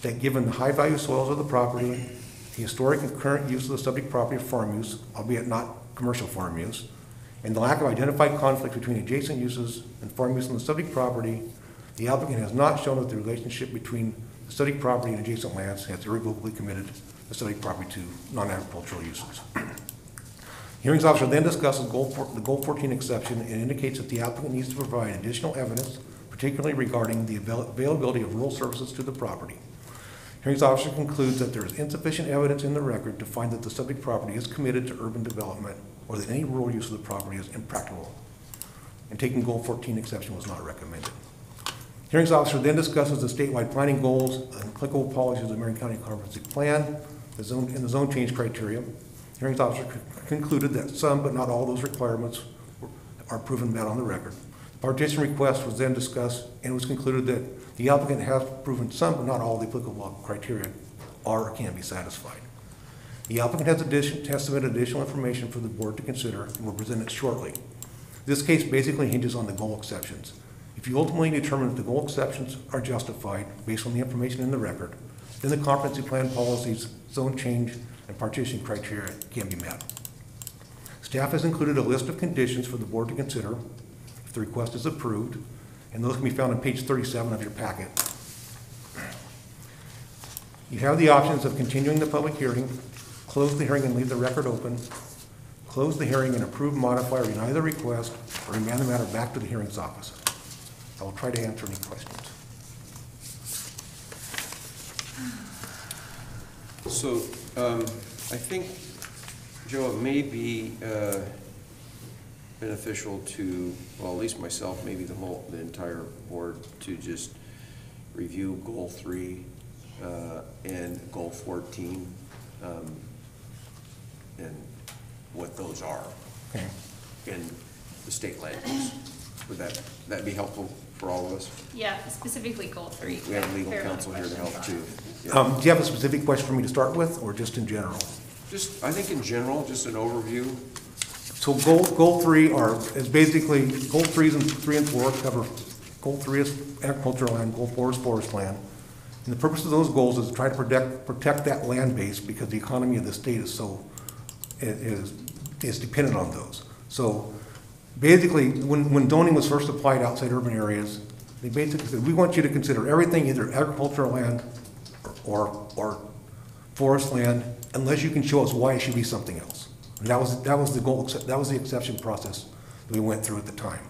that given the high value soils of the property, the historic and current use of the subject property for farm use, albeit not commercial farm use, and the lack of identified conflict between adjacent uses and farm use on the subject property, the applicant has not shown that the relationship between the subject property and adjacent lands has irrevocably committed the subject property to non-agricultural uses. Hearings officer then discusses the goal 14 exception and indicates that the applicant needs to provide additional evidence, particularly regarding the availability of rural services to the property. Hearings officer concludes that there is insufficient evidence in the record to find that the subject property is committed to urban development or that any rural use of the property is impracticable, and taking goal 14 exception was not recommended. Hearings officer then discusses the statewide planning goals and applicable policies of the Marion County Comprehensive Plan, the zone change criteria. Hearings officer concluded that some but not all those requirements are proven met on the record. The partition request was then discussed and it was concluded that the applicant has proven some but not all the applicable criteria are or can be satisfied. The applicant has submitted additional information for the board to consider and will present it shortly. This case basically hinges on the goal exceptions. If you ultimately determine that the goal exceptions are justified based on the information in the record, then the comprehensive plan policies, zone change, and partition criteria can be met. Staff has included a list of conditions for the board to consider if the request is approved, and those can be found on page 37 of your packet. You have the options of continuing the public hearing, close the hearing and leave the record open, close the hearing and approve, modify, or deny the request, or remand the matter back to the hearings office. I will try to answer any questions. So, I think, Joe, it may be beneficial to, well, at least myself, maybe the entire board, to just review goal 3 and goal 14 and what those are Okay. in the state land use. Would that be helpful for all of us? Yeah, specifically goal 3. We have legal Fair counsel here to question. help too. Yeah. Do you have a specific question for me to start with, or just in general? Just, I think in general, just an overview. So goal 3 is basically, goal 3 and 4 cover, goal 3 is agricultural land, goal 4 is forest land. And the purpose of those goals is to try to protect that land base because the economy of the state is dependent on those. So basically, when zoning was first applied outside urban areas, they basically said, we want you to consider everything either agricultural land or forest land, unless you can show us why it should be something else. And that was the goal, that was the exception process that we went through at the time.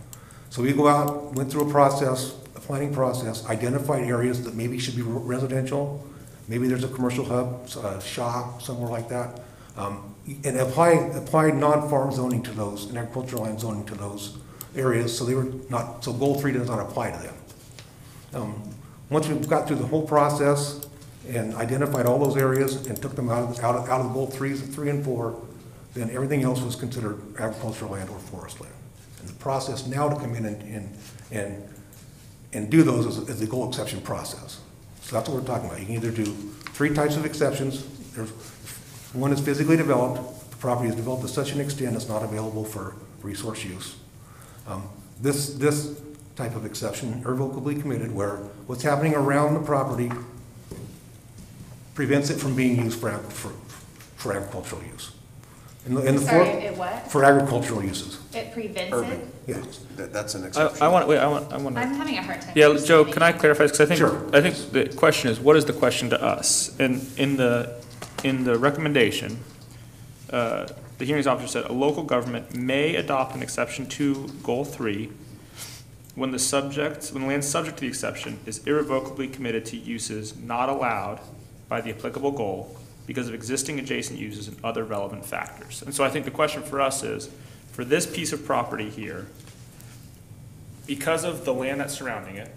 So we go out, went through a planning process, identified areas that maybe should be residential, maybe there's a commercial hub, Shaw, somewhere like that, and applied non-farm zoning to those, and agricultural land zoning to those areas, so they were not, so goal 3 does not apply to them. Once we got through the whole process and identified all those areas and took them out of goal 3 and 4, then everything else was considered agricultural land or forest land. And the process now to come in and do those is the goal exception process. So that's what we're talking about. You can either do 3 types of exceptions. One is physically developed. The property is developed to such an extent it's not available for resource use. This type of exception, irrevocably committed, where what's happening around the property prevents it from being used for agricultural use. Sorry, it what? For agricultural uses. It prevents Urban. it? Yes. That's an exception. I want. I'm having a hard time. Yeah, Joe, understanding. can I clarify? Because Sure. I think the question is, what is the question to us? And in the recommendation, the hearings officer said a local government may adopt an exception to goal 3 when the land subject to the exception is irrevocably committed to uses not allowed by the applicable goal because of existing adjacent uses and other relevant factors. And so I think the question for us is, for this piece of property here, because of the land that's surrounding it,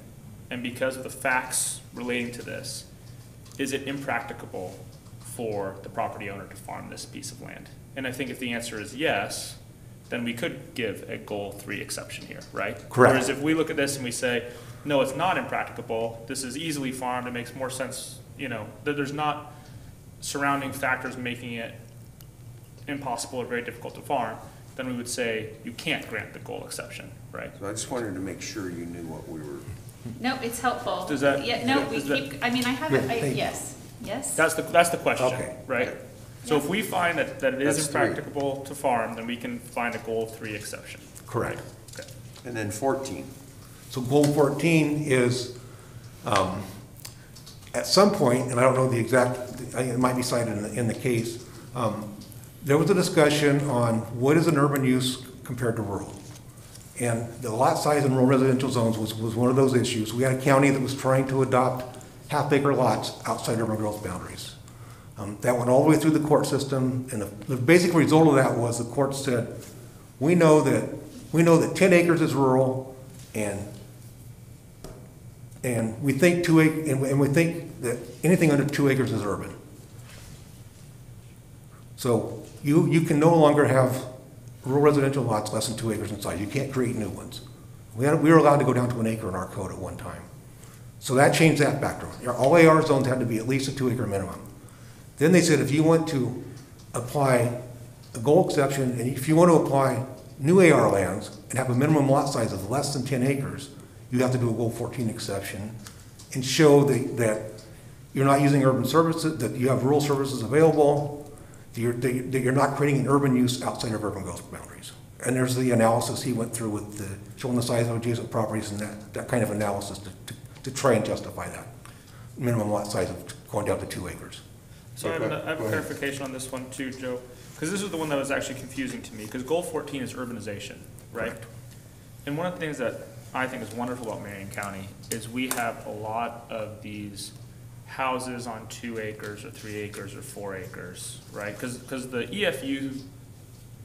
and because of the facts relating to this, is it impracticable for the property owner to farm this piece of land? And I think if the answer is yes, then we could give a goal 3 exception here, right? Correct. Whereas if we look at this and we say, no, it's not impracticable, this is easily farmed, it makes more sense, that there's not surrounding factors making it impossible or very difficult to farm, then we would say you can't grant the goal exception, right? So I just wanted to make sure you knew what we were. No, it's helpful. Does that- Yeah, no, we does that- keep, I mean, I have Yeah, it, thank you. yes, yes. That's the question, Okay. right? So if we find that it is That's 3. impracticable to farm, then we can find a goal 3 exception. Correct. Okay. And then 14. So goal 14 is, at some point, and I don't know the exact, it might be cited in the case, there was a discussion on what is an urban use compared to rural. And the lot size in rural residential zones was one of those issues. We had a county that was trying to adopt half-acre lots outside urban growth boundaries. That went all the way through the court system, and the basic result of that was the court said, we know that 10 acres is rural, and And we think and we think that anything under 2 acres is urban. So you can no longer have rural residential lots less than 2 acres in size. You can't create new ones. We were allowed to go down to 1 acre in our code at one time. So that changed that factor. All AR zones had to be at least a 2 acre minimum. Then they said if you want to apply a goal exception, and if you want to apply new AR lands and have a minimum lot size of less than 10 acres, you have to do a goal 14 exception and show that you're not using urban services, that you have rural services available, that you're not creating an urban use outside of urban growth boundaries. And there's the analysis he went through with showing the size of adjacent properties and that kind of analysis to try and justify that minimum lot size of going down to 2 acres. So I have a clarification on this one too, Joe, because this is the one that was actually confusing to me, because goal 14 is urbanization, right? Correct. And one of the things that I think is wonderful about Marion County is we have a lot of these houses on 2 acres or 3 acres or 4 acres, right? Because the EFU,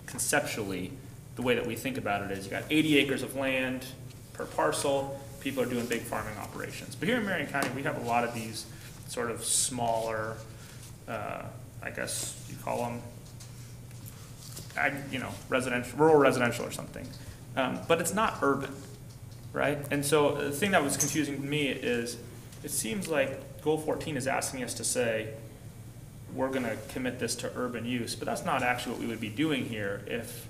conceptually, the way that we think about it is you got 80 acres of land per parcel, people are doing big farming operations. But here in Marion County, we have a lot of these sort of smaller, I guess you call them, residential, rural residential or something. But it's not urban, right? And so the thing that was confusing to me is it seems like goal 14 is asking us to say, we're gonna commit this to urban use, but that's not actually what we would be doing here if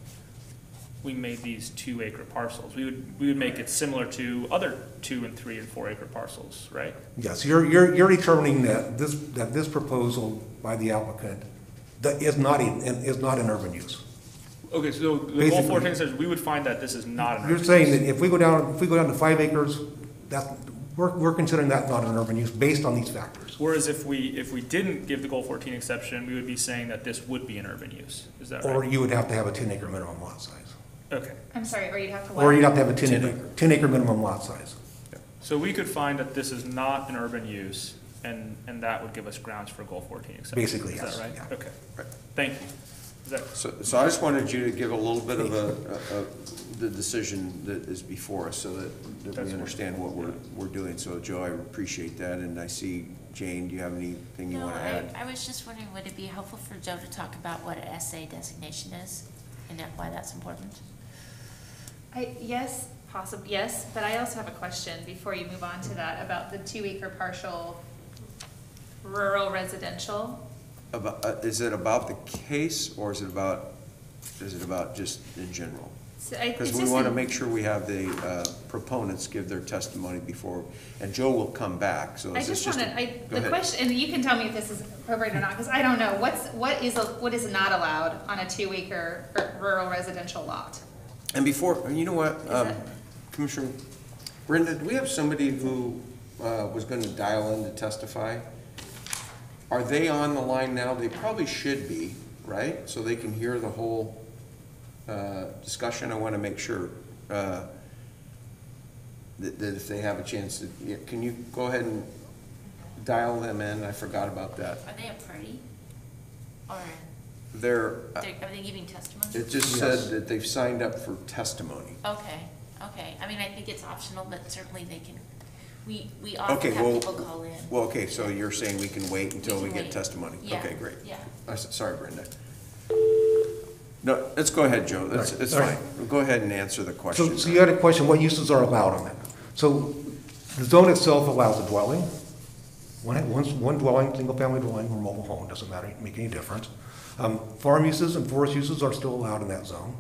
we made these 2 acre parcels. We would make it similar to other 2 and 3 and 4 acre parcels, right? Yes, you're determining that this proposal by the applicant that is not an urban use. Okay, so the goal 14 says we would find that this is not an urban You're saying use. that if we go down to 5 acres, we're considering that not an urban use based on these factors. Whereas if we didn't give the goal 14 exception, we would be saying that this would be an urban use. Is that right? Or you would have to have a 10 acre minimum lot size. Okay. I'm sorry, or you'd have to. Or you'd have to have a 10 acre minimum lot size. So we could find that this is not an urban use, and that would give us grounds for goal 14 exception. Basically, is yes. that right? Yeah. Okay. Thank you. Is that So I just wanted you to give a little bit of the decision that is before us so that we understand what we're doing. So Joe, I appreciate that, and I see, Jane, do you have anything you want to add? I was just wondering, would it be helpful for Joe to talk about what an SA designation is and why that's important? Yes, possibly, yes, but I also have a question before you move on to that about the 2 acre partial rural residential. Is it about the case, or is it about just in general? Because we want to make sure we have the proponents give their testimony before, and Joe will come back, so I is this just just want a, to, the question, and you can tell me if this is appropriate or not, because I don't know, what is not allowed on a 2 acre rural residential lot? And before, you know what, that- Commissioner Brenda, do we have somebody who was going to dial in to testify? Are they on the line now? They probably should be, right? So they can hear the whole discussion. I want to make sure that if they have a chance to, yeah, can you go ahead and dial them in? I forgot about that. Are they a party? Or Are they giving testimony? it just said that they've signed up for testimony. Okay. I mean, I think it's optional, but certainly they can, we often Okay, have well, people call in. well, okay, so you're saying we can wait until We we can get wait. testimony? Yeah, Okay, great. yeah. Sorry, Brenda. No, let's go ahead, Joe. It's All right. fine. Go ahead and answer the question. So you had a question, what uses are allowed on that? So the zone itself allows a dwelling, one dwelling, single-family dwelling, or mobile home, doesn't matter, make any difference. Farm uses and forest uses are still allowed in that zone.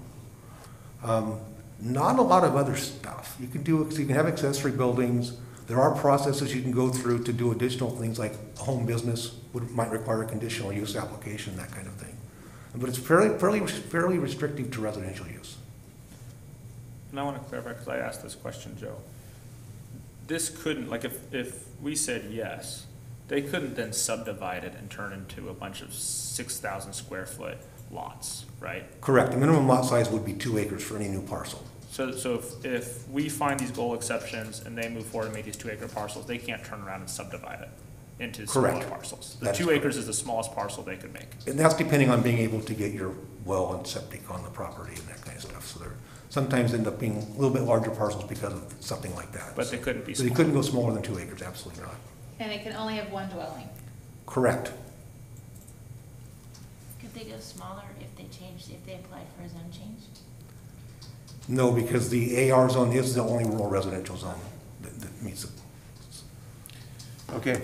Not a lot of other stuff. You can have accessory buildings. There are processes you can go through to do additional things like a home business might require a conditional use application, that kind of thing. But it's fairly restrictive to residential use. And I want to clarify, because I asked this question, Joe. This couldn't, like if we said yes, they couldn't then subdivide it and turn into a bunch of 6,000 square foot lots, right? Correct. The minimum lot size would be 2 acres for any new parcel. So if we find these goal exceptions and they move forward and make these 2 acre parcels, they can't turn around and subdivide it into smaller Correct. parcels. The That's 2 acres is the smallest parcel they could make. And that's depending on being able to get your well and septic on the property and that kind of stuff. So sometimes end up being a little bit larger parcels because of something like that. But they couldn't be So they small. couldn't go smaller than 2 acres, absolutely not. And it can only have one dwelling. Correct. Could they go smaller if they applied for a zone change? No, because the AR zone is the only rural residential zone that meets it. Okay,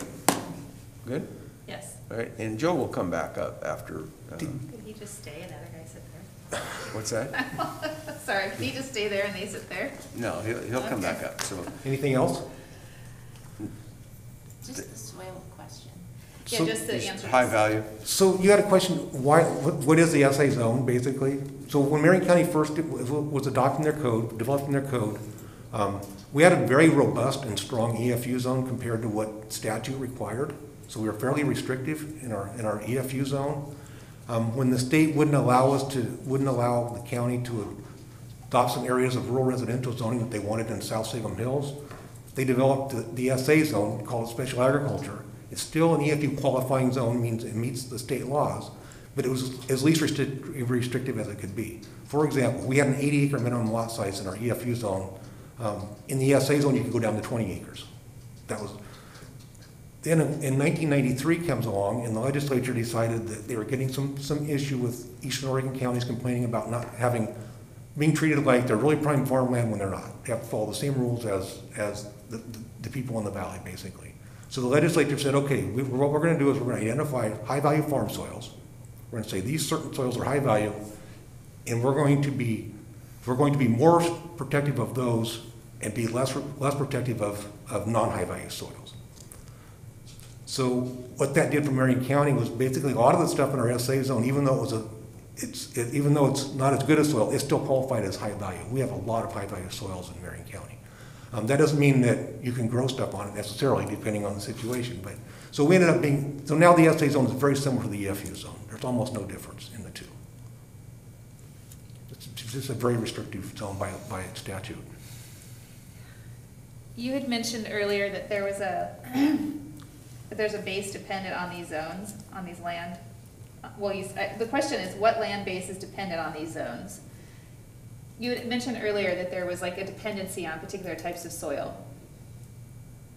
good? Yes. All right, and Joe will come back up after, Could he just stay and the other guy sit there? what's that? Sorry, could he just stay there and they sit there? No, he'll come Okay. back up, so. Anything else? Just the soil question. Yeah, So- just the answer. High value. So you had a question, what is the SA zone, basically? So when Marion County first was adopting their code, developing their code, we had a very robust and strong EFU zone compared to what statute required. So we were fairly restrictive in our EFU zone. When the state wouldn't allow the county to adopt some areas of rural residential zoning that they wanted in South Salem Hills, they developed the SA zone, called Special Agriculture. It's still an EFU qualifying zone, means it meets the state laws, but it was as least restrictive as it could be. For example, we had an 80-acre minimum lot size in our EFU zone. In the SA zone, you could go down to 20 acres. That was. Then in 1993 comes along, and the legislature decided that they were getting some issue with Eastern Oregon counties complaining about not being treated like they're really prime farmland when they're not. They have to follow the same rules as the people in the valley, basically. So the legislature said, okay, what we're going to do is we're going to identify high-value farm soils. We're going to say these certain soils are high value, and we're going to be more protective of those and be less protective of non-high value soils. So what that did for Marion County was basically a lot of the stuff in our SA zone, even though even though it's not as good as soil, it's still qualified as high value. We have a lot of high value soils in Marion County. That doesn't mean that you can grow stuff on it necessarily, depending on the situation. But so we ended up so now the SA zone is very similar to the EFU zone. There's almost no difference in the two. It's just a very restrictive zone by statute. You had mentioned earlier that there's a base dependent on these zones, on these land. Well, the question is, what land base is dependent on these zones? You had mentioned earlier that there was like a dependency on particular types of soil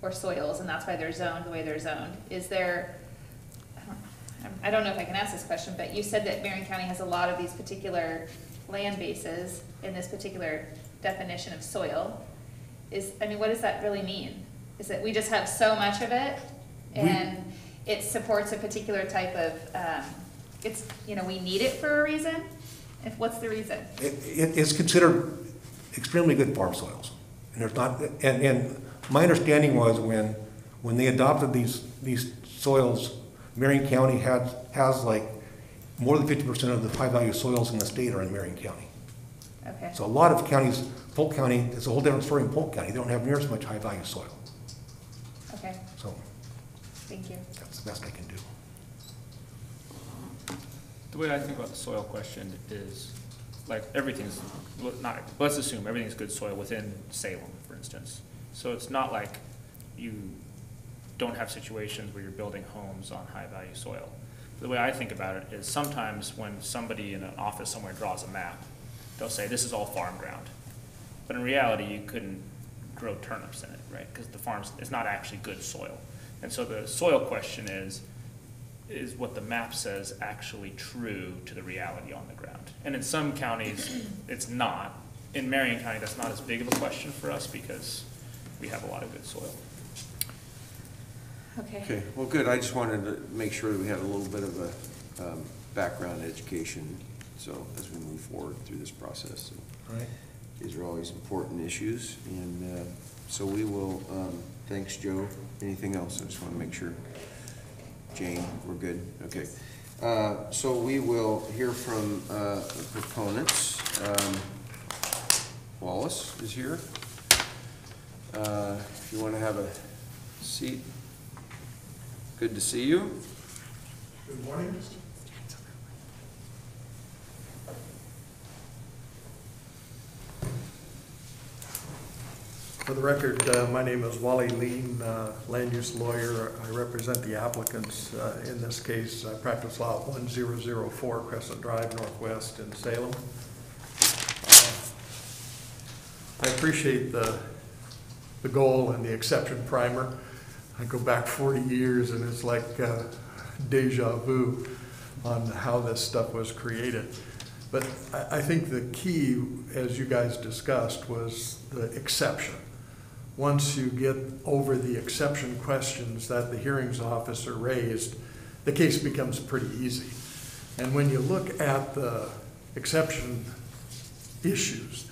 or soils, and that's why they're zoned the way they're zoned. Is there, I don't know if I can ask this question, but you said that Marion County has a lot of these particular land bases in this particular definition of soil. What does that really mean? Is that we just have so much of it and it supports a particular type of, we need it for a reason? What's the reason? It's considered extremely good farm soils. And there's not, and my understanding was when they adopted these soils, Marion County has like more than 50% of the high value soils in the state are in Marion County. Okay. So a lot of counties, Polk County, it's a whole different story in Polk County. They don't have near as much high value soil. Okay, So thank you. that's the best I can do. The way I think about the soil question is, like, everything's not, let's assume everything's good soil within Salem, for instance. So it's not like you don't have situations where you're building homes on high-value soil. The way I think about it is sometimes when somebody in an office somewhere draws a map, they'll say, this is all farm ground. But in reality, you couldn't grow turnips in it, right? Because the farm's, it's not actually good soil. And so the soil question is what the map says actually true to the reality on the ground? And in some counties, it's not. In Marion County, that's not as big of a question for us because we have a lot of good soil. Okay, well, good. I just wanted to make sure that we had a little bit of a background education, so as we move forward through this process. So All right. these are always important issues, and so we will, thanks, Joe. Anything else? I just want to make sure. Jane, we're good? Okay. So we will hear from the proponents. Wallace is here. If you want to have a seat. Good to see you. Good morning. For the record, my name is Wally Lean, land use lawyer. I represent the applicants in this case. I practice law at 1004 Crescent Drive Northwest in Salem. appreciate the goal and the exception primer. I go back 40 years and it's like deja vu on how this stuff was created. But I think the key, as you guys discussed, was the exception. Once you get over the exception questions that the hearings officer raised, the case becomes pretty easy. And when you look at the exception issues,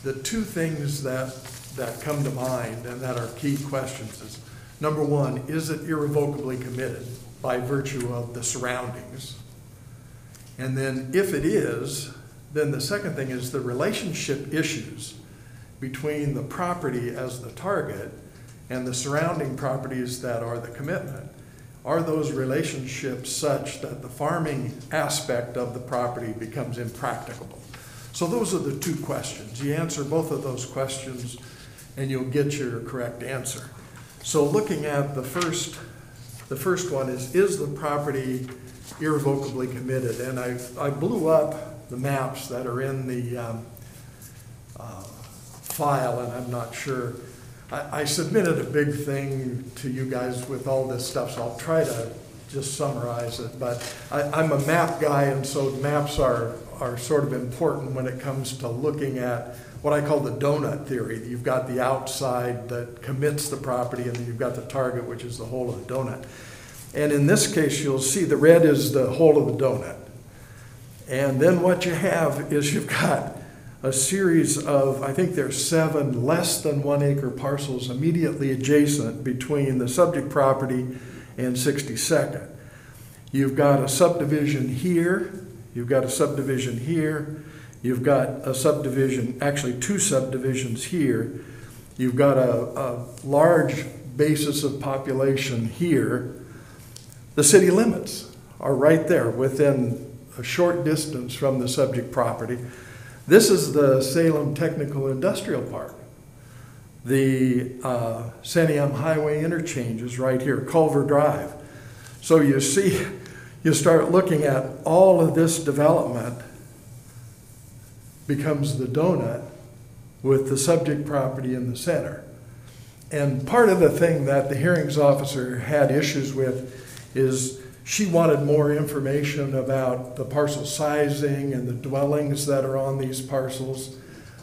the two things that come to mind and that are key questions is, number one, is it irrevocably committed by virtue of the surroundings? And then if it is, then the second thing is the relationship issues between the property as the target and the surrounding properties that are the commitment. Are those relationships such that the farming aspect of the property becomes impracticable? So those are the two questions. You answer both of those questions and you'll get your correct answer. So looking at the first one is the property irrevocably committed? And I blew up the maps that are in the file, and I'm not sure. I submitted a big thing to you guys with all this stuff, so I'll try to just summarize it. But I'm a map guy, and so maps are sort of important when it comes to looking at what I call the donut theory. You've got the outside that commits the property, and then you've got the target, which is the whole of the donut. And in this case, you'll see the red is the whole of the donut. And then what you have is you've got a series of, I think there's 7 less than 1 acre parcels immediately adjacent between the subject property and 62nd. You've got a subdivision here, you've got a subdivision here, you've got a subdivision, actually 2 subdivisions here, you've got a large basis of population here. The city limits are right there within a short distance from the subject property. This is the Salem Technical Industrial Park. The Santiam Highway interchange is right here, Culver Drive. So you see, you start looking at all of this development becomes the donut with the subject property in the center. And part of the thing that the hearings officer had issues with is she wanted more information about the parcel sizing and the dwellings that are on these parcels.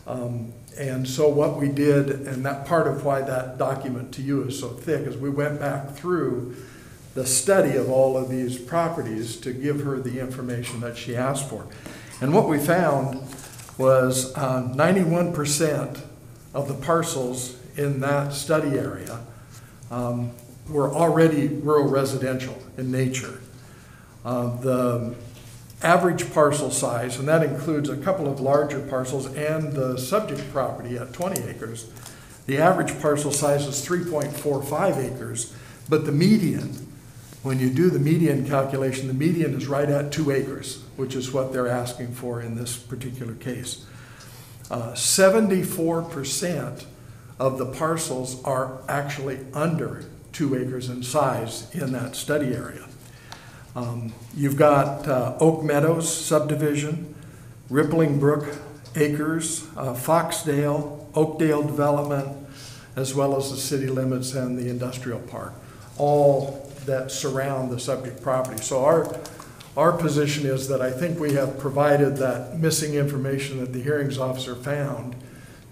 And so what we did, and that part of why that document to you is so thick, is we went back through the study of all of these properties to give her the information that she asked for. And what we found was 91% of the parcels in that study area were already rural residential in nature. The average parcel size, and that includes a couple of larger parcels and the subject property at 20 acres, the average parcel size is 3.45 acres, but the median, when you do the median calculation, the median is right at 2 acres, which is what they're asking for in this particular case. 74% of the parcels are actually under 2 acres in size in that study area. You've got Oak Meadows subdivision, Rippling Brook Acres, Foxdale, Oakdale Development, as well as the city limits and the industrial park, all that surround the subject property. So our position is that I think we have provided that missing information that the hearings officer found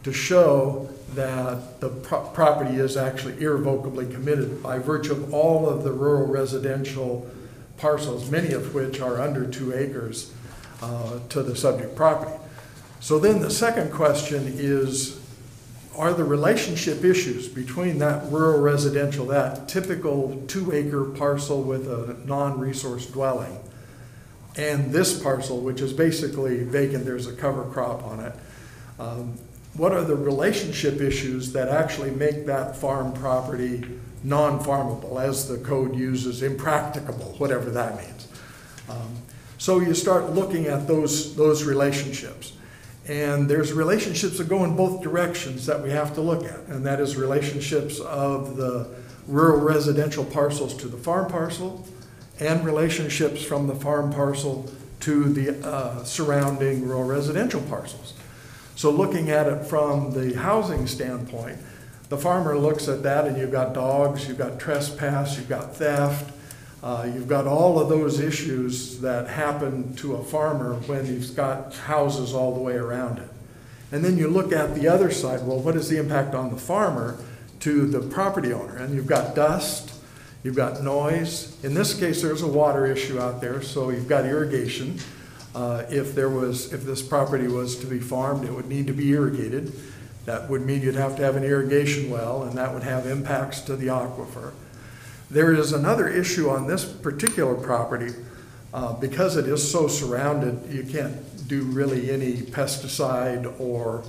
to show that the property is actually irrevocably committed by virtue of all of the rural residential parcels, many of which are under 2 acres to the subject property. So then the second question is, are the relationship issues between that rural residential, that typical 2 acre parcel with a non-resource dwelling, and this parcel, which is basically vacant, there's a cover crop on it, what are the relationship issues that actually make that farm property non-farmable, as the code uses, impracticable, whatever that means. So you start looking at those relationships. And there's relationships that go in both directions that we have to look at, and that is relationships of the rural residential parcels to the farm parcel, and relationships from the farm parcel to the surrounding rural residential parcels. So looking at it from the housing standpoint, the farmer looks at that and you've got dogs, you've got trespass, you've got theft, you've got all of those issues that happen to a farmer when he's got houses all the way around it. And then you look at the other side, well, what is the impact on the farmer to the property owner? And you've got dust, you've got noise. In this case, there's a water issue out there, so you've got irrigation. If this property was to be farmed, it would need to be irrigated. That would mean you'd have to have an irrigation well, and that would have impacts to the aquifer. There is another issue on this particular property. Because it is so surrounded, you can't do really any pesticide or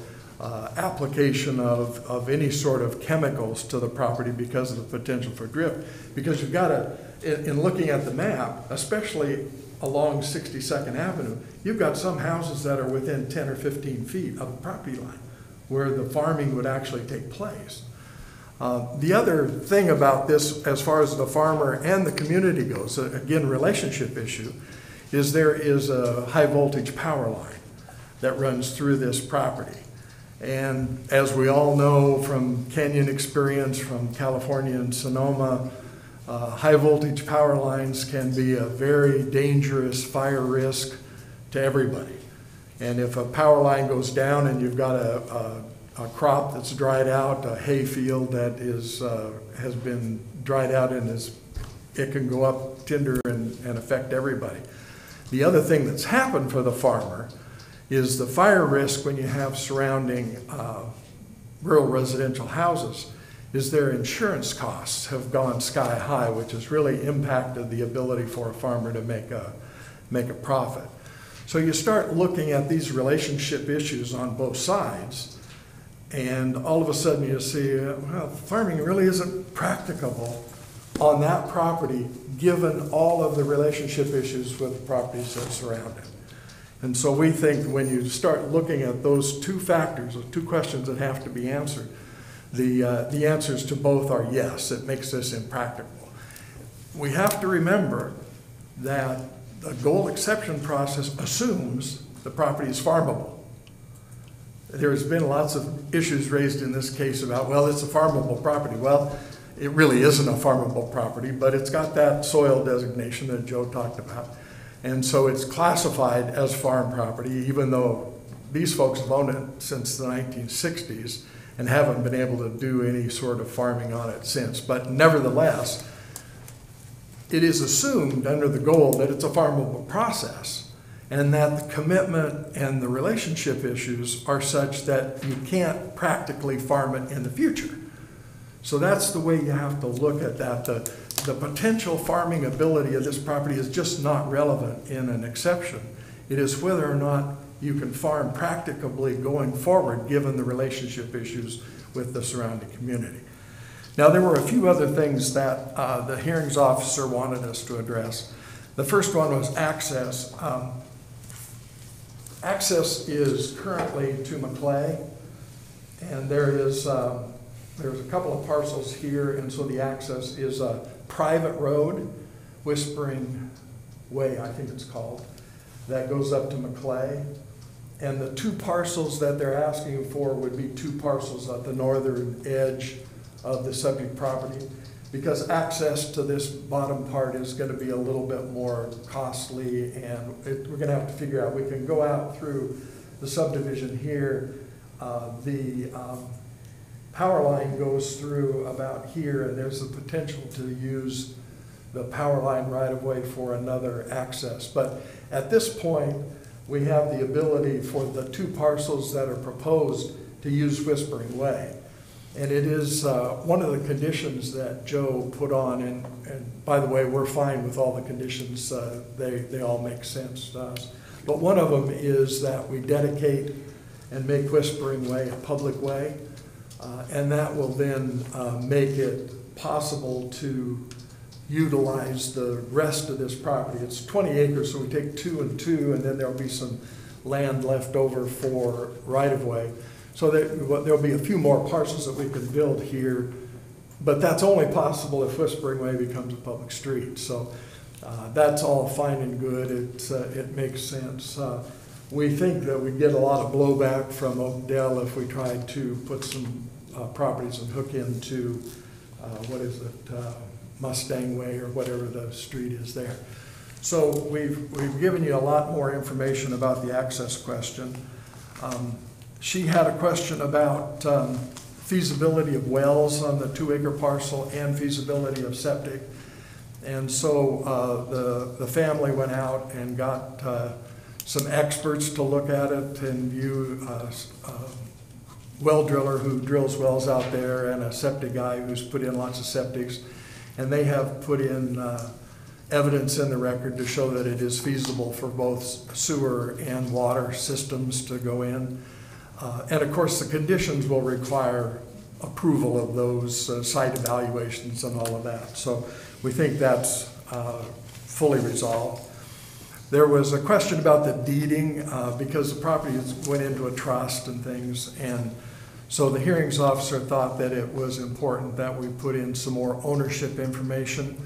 application of any sort of chemicals to the property because of the potential for drift. Because you've got to, in looking at the map, especially along 62nd Avenue, you've got some houses that are within 10 or 15 feet of the property line where the farming would actually take place. The other thing about this, as far as the farmer and the community goes, again, relationship issue, is there is a high voltage power line that runs through this property. And as we all know from Canyon experience, from California and Sonoma, high voltage power lines can be a very dangerous fire risk to everybody. And if a power line goes down and you've got a crop that's dried out, a hay field that has been dried out and it can go up tinder and affect everybody. The other thing that's happened for the farmer is the fire risk when you have surrounding rural residential houses is their insurance costs have gone sky high, which has really impacted the ability for a farmer to make a profit. So you start looking at these relationship issues on both sides, and all of a sudden you see, well, farming really isn't practicable on that property given all of the relationship issues with the properties that surround it. And so we think when you start looking at those two factors, those two questions that have to be answered, the answers to both are yes, it makes this impractical. We have to remember that the goal exception process assumes the property is farmable. There's been lots of issues raised in this case about, well, it's a farmable property. Well, it really isn't a farmable property, but it's got that soil designation that Joe talked about. And so it's classified as farm property, even though these folks have owned it since the 1960s and haven't been able to do any sort of farming on it since. But nevertheless, it is assumed under the goal that it's a farmable process and that the commitment and the relationship issues are such that you can't practically farm it in the future. So that's the way you have to look at that. The potential farming ability of this property is just not relevant in an exception. It is whether or not you can farm practicably going forward given the relationship issues with the surrounding community. Now, there were a few other things that the hearings officer wanted us to address. The first one was access. Access is currently to Maclay, and there's a couple of parcels here, and so the access is a private road, Whispering Way, I think it's called, that goes up to Maclay. And the two parcels that they're asking for would be two parcels at the northern edge of the subject property, because access to this bottom part is going to be a little bit more costly, and we're going to have to figure out, we can go out through the subdivision here. The power line goes through about here, and there's the potential to use the power line right of way for another access. But at this point, we have the ability for the two parcels that are proposed to use Whispering Way. And it is one of the conditions that Joe put on, and by the way, we're fine with all the conditions. They all make sense to us. But one of them is that we dedicate and make Whispering Way a public way, and that will then make it possible to utilize the rest of this property. It's 20 acres, so we take 2 and 2, and then there'll be some land left over for right-of-way. So there'll be a few more parcels that we can build here, but that's only possible if Whispering Way becomes a public street. So that's all fine and good. It makes sense. We think that we get a lot of blowback from Oakdale if we try to put some properties and hook into, Mustang Way or whatever the street is there. So we've given you a lot more information about the access question. She had a question about feasibility of wells on the 2-acre parcel and feasibility of septic. And so the family went out and got some experts to look at it and view a well driller who drills wells out there and a septic guy who's put in lots of septics. And they have put in evidence in the record to show that it is feasible for both sewer and water systems to go in. And of course, the conditions will require approval of those site evaluations and all of that. So we think that's fully resolved. There was a question about the deeding because the property went into a trust and things. And so the hearings officer thought that it was important that we put in some more ownership information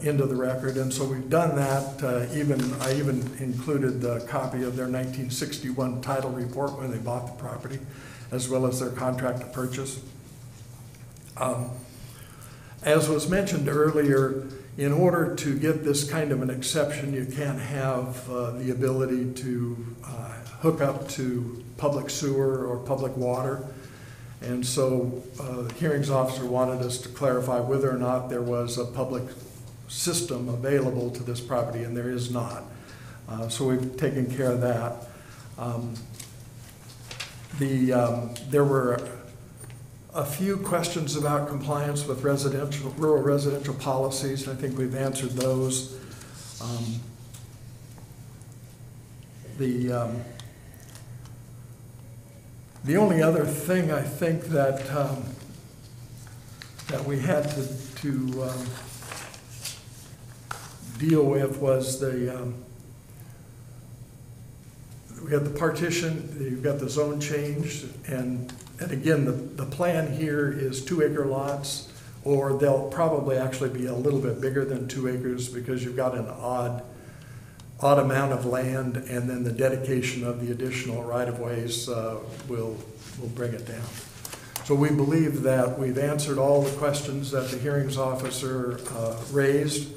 into the record. And so we've done that. I even included the copy of their 1961 title report when they bought the property, as well as their contract to purchase. As was mentioned earlier, in order to get this kind of an exception, you can't have the ability to hook up to public sewer or public water. And so the hearings officer wanted us to clarify whether or not there was a public system available to this property, and there is not. So we've taken care of that. There were a few questions about compliance with rural residential policies. I think we've answered those. The only other thing I think that that we had to deal with was we had the partition, you've got the zone change, and again, the plan here is 2-acre lots, or they'll probably actually be a little bit bigger than 2 acres because you've got an odd amount of land, and then the dedication of the additional right-of-ways will bring it down. So we believe that we've answered all the questions that the hearings officer raised.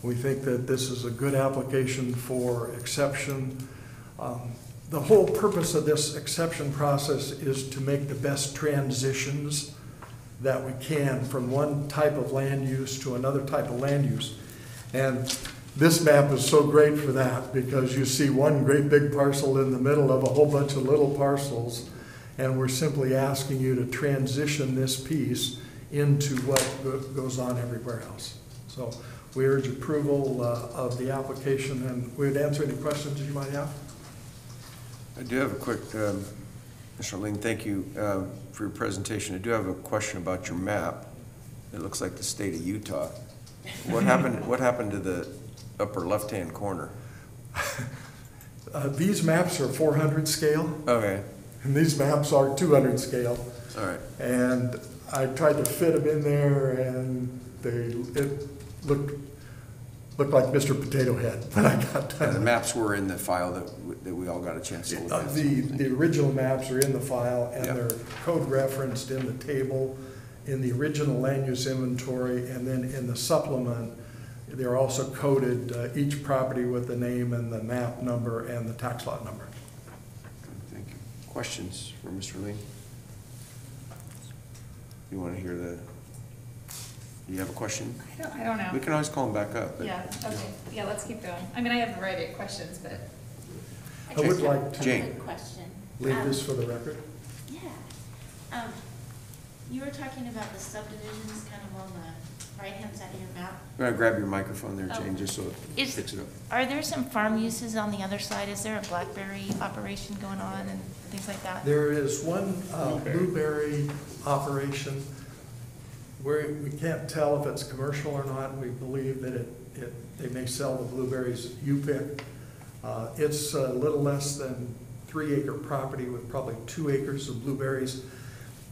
We think that this is a good application for exception. The whole purpose of this exception process is to make the best transitions that we can from one type of land use to another type of land use. And this map is so great for that because you see one great big parcel in the middle of a whole bunch of little parcels, and we're simply asking you to transition this piece into what goes on everywhere else. So we urge approval of the application, and we would answer any questions you might have. I do have a quick, Mr. Ling, thank you for your presentation. I do have a question about your map. It looks like the state of Utah. What happened to the upper left-hand corner? These maps are 400 scale. Okay. And these maps are 200 scale. All right. And I tried to fit them in there, and it looked like Mr. Potato Head when I got done. And the maps were in the file that we all got a chance to look at. The original maps are in the file, and Yep. they're code referenced in the table, in the original land use inventory, and then in the supplement, they're also coded each property with the name and the map number and the tax lot number. Thank you. Questions for Mr. Ling? You want to hear do you have a question? I don't know. We can always call him back up. But, Yeah, okay. Yeah, let's keep going. I mean, I have a variety of questions, but I would like to Jane. Good question. leave this for the record. Yeah. You were talking about the subdivisions kind of on the right-hand side of your map. I'm going to grab your microphone there, Jane, Oh. just so it Is- picks it up. Are there some farm uses on the other side? Is there a blackberry operation going on and things like that? There is one blueberry operation where we can't tell if it's commercial or not. We believe that they may sell the blueberries you pick. It's a little less than 3-acre property with probably 2 acres of blueberries,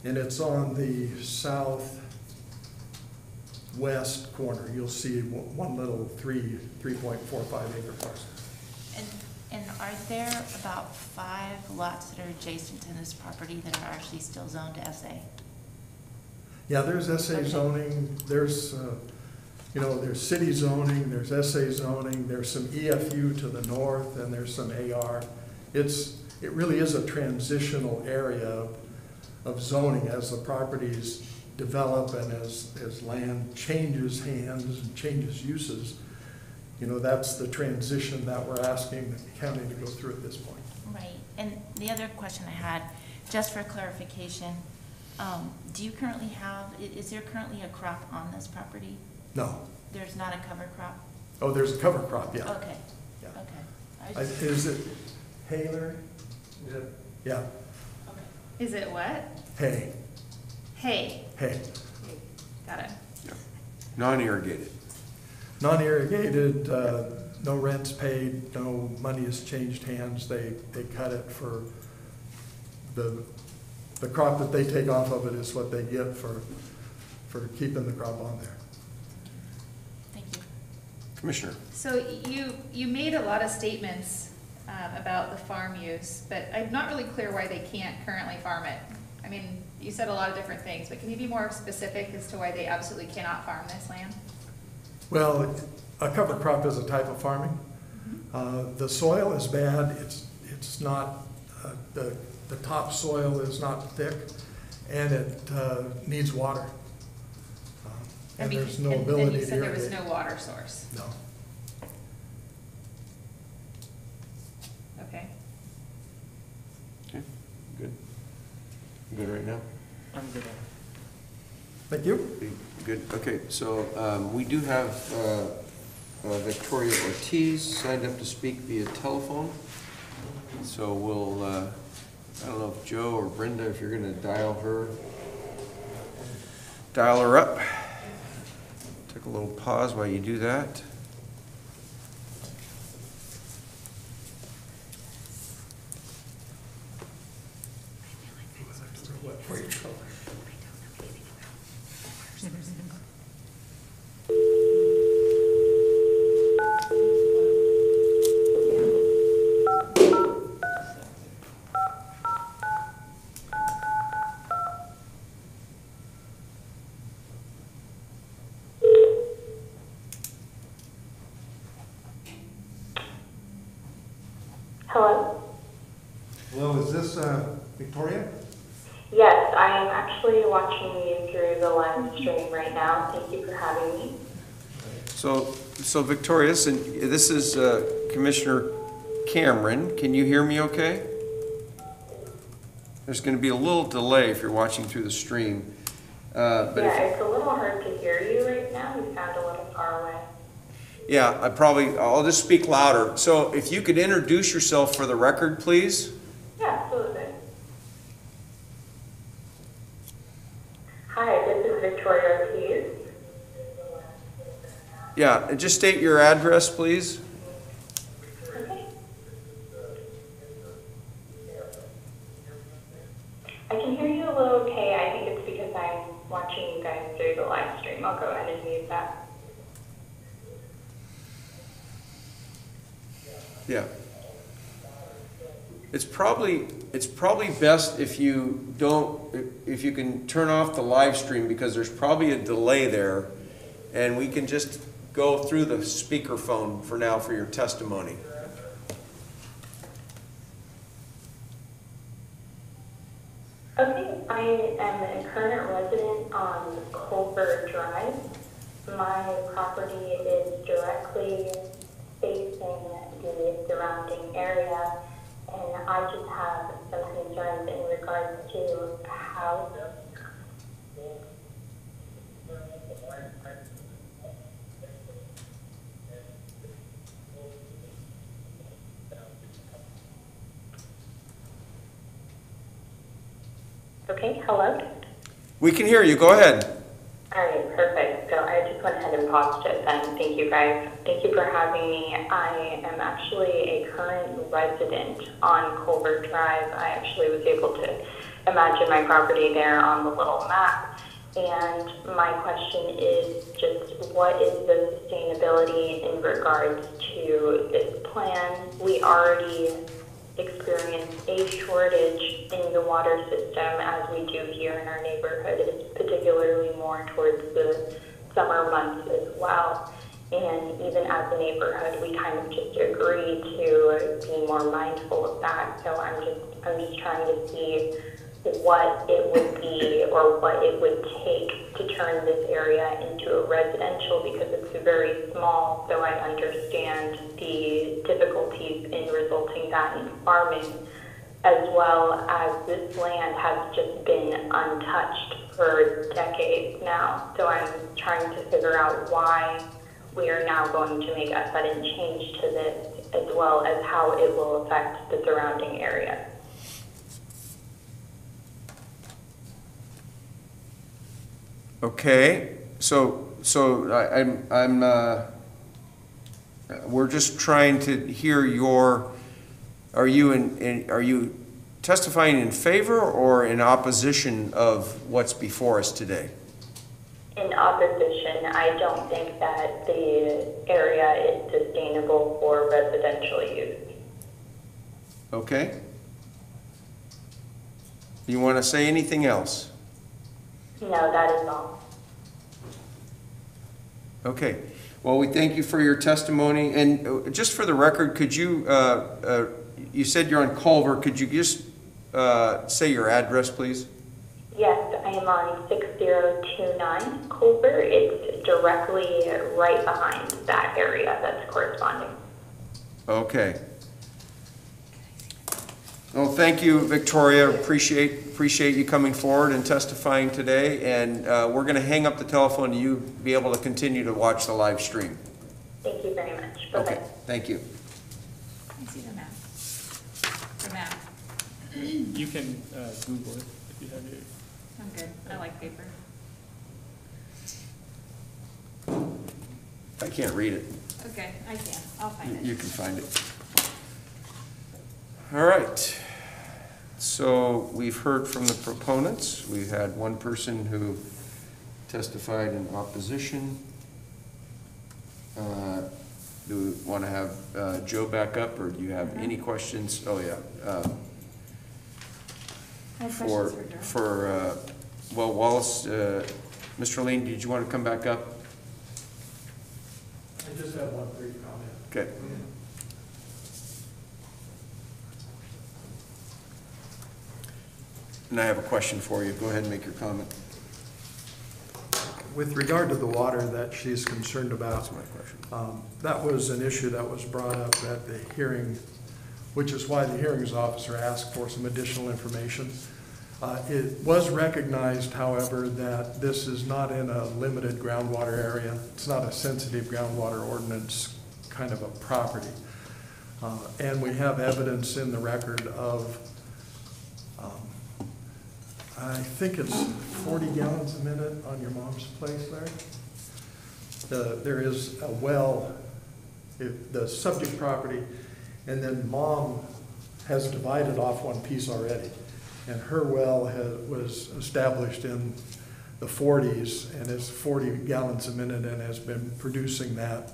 and it's on the southwest corner. You'll see one little 3.45 acre parcel. And And are there about 5 lots that are adjacent to this property that are actually still zoned to SA? Yeah, there's SA Okay. zoning, there's, there's city zoning, there's SA zoning, there's some EFU to the north, and there's some AR. It really is a transitional area of zoning as the properties develop and as land changes hands and changes uses. That's the transition that we're asking the county to go through at this point. Right. And the other question I had, just for clarification, do you currently have, is there currently a crop on this property? No. There's not a cover crop? Oh, there's a cover crop, yeah. Okay, Yeah. okay. Is it hay, Larry? Yeah, Okay. Is it what? hay, Hay. hay. Got it. Non-irrigated. Non-irrigated, no rent's paid, no money has changed hands. They cut it for the crop that they take off of it is what they get for keeping the crop on there. Thank you. Commissioner? So you made a lot of statements about the farm use, but I'm not really clear why they can't currently farm it. I mean, you said a lot of different things, but can you be more specific as to why they absolutely cannot farm this land? Well, a cover crop is a type of farming. The soil is bad. It's not, the topsoil is not thick, and it needs water. And there's no ability And to you said there was irrigate. no water source. No. Okay. Okay, good. Good right now? I'm good. Thank you. Good, okay, so we do have Victoria Ortiz signed up to speak via telephone. So we'll, I don't know if Joe or Brenda, if you're gonna dial her up. Take a little pause while you do that. Hello? Hello, is this Victoria? Yes, I am actually watching you through the live stream right now. Thank you for having me. So Victoria, this is Commissioner Cameron. Can you hear me okay? There's going to be a little delay if you're watching through the stream. But It's a little hard to hear you right now. You sound a little far away. Yeah, I'll just speak louder. So if you could introduce yourself for the record, please. Yeah, absolutely. Hi, this is Victoria Ortiz. Yeah, and just state your address, please. Okay. I can hear you a little okay. I think it's because I'm watching you guys through the live stream. I'll go ahead and mute that. Yeah. It's probably best if you can turn off the live stream, because there's probably a delay there, and we can just go through the speakerphone for now for your testimony. Okay, I am a current resident on Culver Drive. My property is directly facing the surrounding area, and I just have some concerns in regards to how Okay, hello? We can hear you. Go ahead. All right, perfect. So I just went ahead and paused it then. Thank you guys. Thank you for having me. I am actually a current resident on Culver Drive. I actually was able to imagine my property there on the little map. And my question is just what is the sustainability in regards to this plan? We already experience a shortage in the water system, as we do here in our neighborhood. It's particularly more towards the summer months as well. And even as a neighborhood, we kind of just agree to be more mindful of that. So I'm just trying to see what it would be or what it would take to turn this area into a residential, because it's very small, so I understand the difficulties in resulting that in farming, as well as this land has just been untouched for decades now. So I'm trying to figure out why we are now going to make a sudden change to this, as well as how it will affect the surrounding area. Okay, so we're just trying to hear your, are you testifying in favor or in opposition of what's before us today? In opposition. I don't think that the area is sustainable for residential use. Okay. You want to say anything else? No, that is all. Okay. Well, we thank you for your testimony. And just for the record, could you, you said you're on Culver. Could you just say your address, please? Yes, I am on 6029 Culver. It's directly right behind that area that's corresponding. Okay. Well, thank you, Victoria. Appreciate you coming forward and testifying today. And we're going to hang up the telephone and you be able to continue to watch the live stream. Thank you very much. Bye-bye. Okay, thank you. Can I see the map? The map. You can Google it if you have your. I'm good. I like paper. I can't read it. Okay, I can. I'll find it. You can find it. All right. So we've heard from the proponents. We've had one person who testified in opposition. Do we want to have Joe back up, or do you have any questions? Oh, yeah. I have questions for Joe. Well, Wallace, Mr. Lean, did you want to come back up? I just have one brief comment. Okay. And I have a question for you. Go ahead and make your comment. With regard to the water that she's concerned about, That's my question. that was an issue that was brought up at the hearing, which is why the hearings officer asked for some additional information. It was recognized, however, that this is not in a limited groundwater area. It's not a sensitive groundwater ordinance kind of a property. And we have evidence in the record of, I think it's 40 gallons a minute on your mom's place there. There is a well, the subject property, and then mom has divided off one piece already. And her well was established in the 40s and is 40 gallons a minute and has been producing that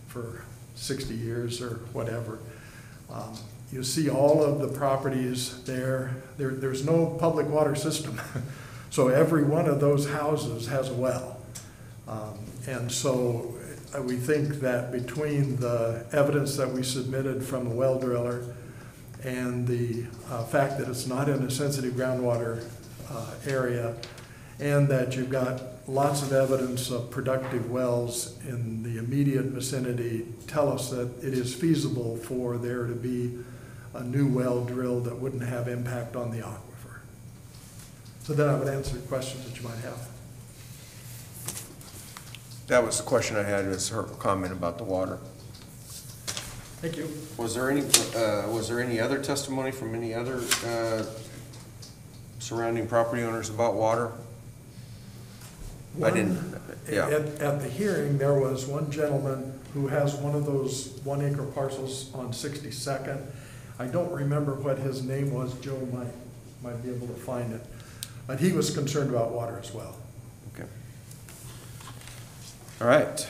for 60 years or whatever. You see all of the properties there. There's no public water system. So every one of those houses has a well. And so we think that between the evidence that we submitted from the well driller and the fact that it's not in a sensitive groundwater area, and that you've got lots of evidence of productive wells in the immediate vicinity, tell us that it is feasible for there to be a new well drilled that wouldn't have impact on the aquifer. So then I would answer questions that you might have. That was the question I had, is her comment about the water. Thank you. Was there any other testimony from any other surrounding property owners about water? I didn't, yeah. At the hearing, there was one gentleman who has one of those 1 acre parcels on 62nd. I don't remember what his name was. Joe might be able to find it. But he was concerned about water as well. Okay. All right,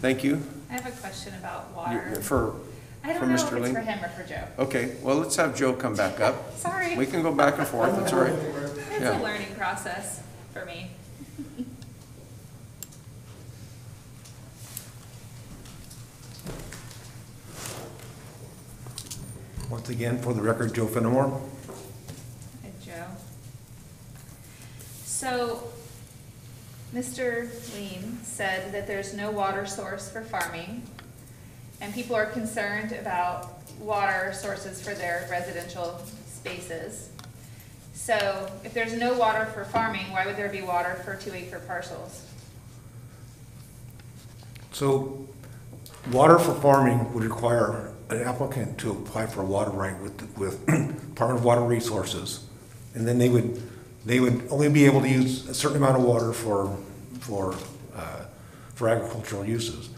thank you. I have a question about water. I don't for know if Mr. it's Lee? for him or for Joe. Okay, well, let's have Joe come back up. Sorry. We can go back and forth, that's all right. It's Yeah. a learning process for me. Once again, for the record, Joe Fenimore. Hi, Joe. So, Mr. Lean said that there's no water source for farming, and people are concerned about water sources for their residential spaces. So, if there's no water for farming, why would there be water for 2-acre parcels? So, water for farming would require an applicant to apply for a water right with Department of Water Resources, and then they would only be able to use a certain amount of water for agricultural uses.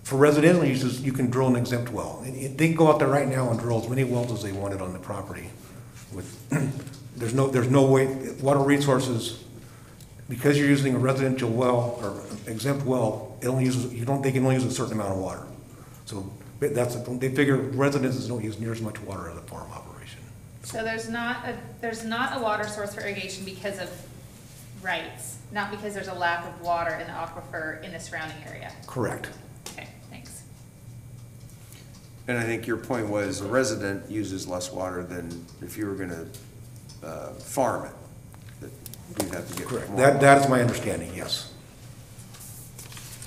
For residential uses, you can drill an exempt well. They can go out there right now and drill as many wells as they wanted on the property. There's no way, Water Resources, because you're using a residential well or exempt well, they can only use a certain amount of water. So they figure residences don't use near as much water as a farm operation. So there's not a water source for irrigation because of rights, not because there's a lack of water in the aquifer in the surrounding area. Correct. Okay, thanks. And I think your point was a resident uses less water than if you were gonna farm it, that you'd have to get Correct. more. That is my understanding, yes.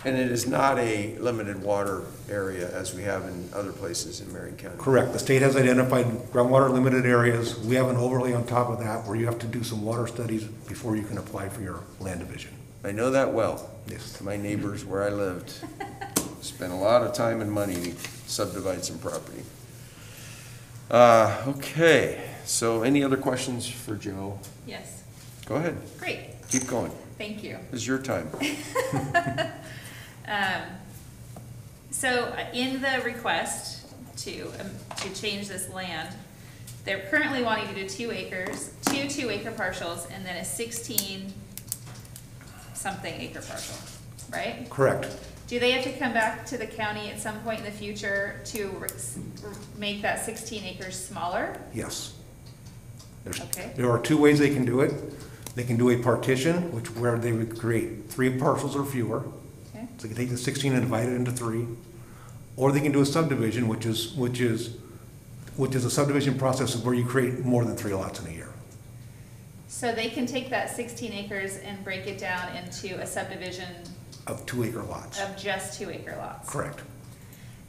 And it is not a limited water area as we have in other places in Marion County. Correct. The state has identified groundwater limited areas. We have an overlay on top of that where you have to do some water studies before you can apply for your land division. I know that well. Yes. My neighbors where I lived spent a lot of time and money to subdivide some property. Okay, so any other questions for Joe? Yes, Go ahead, great, keep going. thank you. This is your time. So in the request to change this land, they're currently wanting to do 2 acres, 2 2-acre parcels, and then a 16-something acre parcel, right? Correct. Do they have to come back to the county at some point in the future to make that 16 acres smaller? Yes. Okay. There are 2 ways they can do it. They can do a partition, where they would create 3 parcels or fewer. Okay. So they can take the 16 and divide it into 3. Or they can do a subdivision, which is a subdivision process where you create more than 3 lots in a year. So they can take that 16 acres and break it down into a subdivision Of 2-acre lots. of just 2-acre lots? Correct.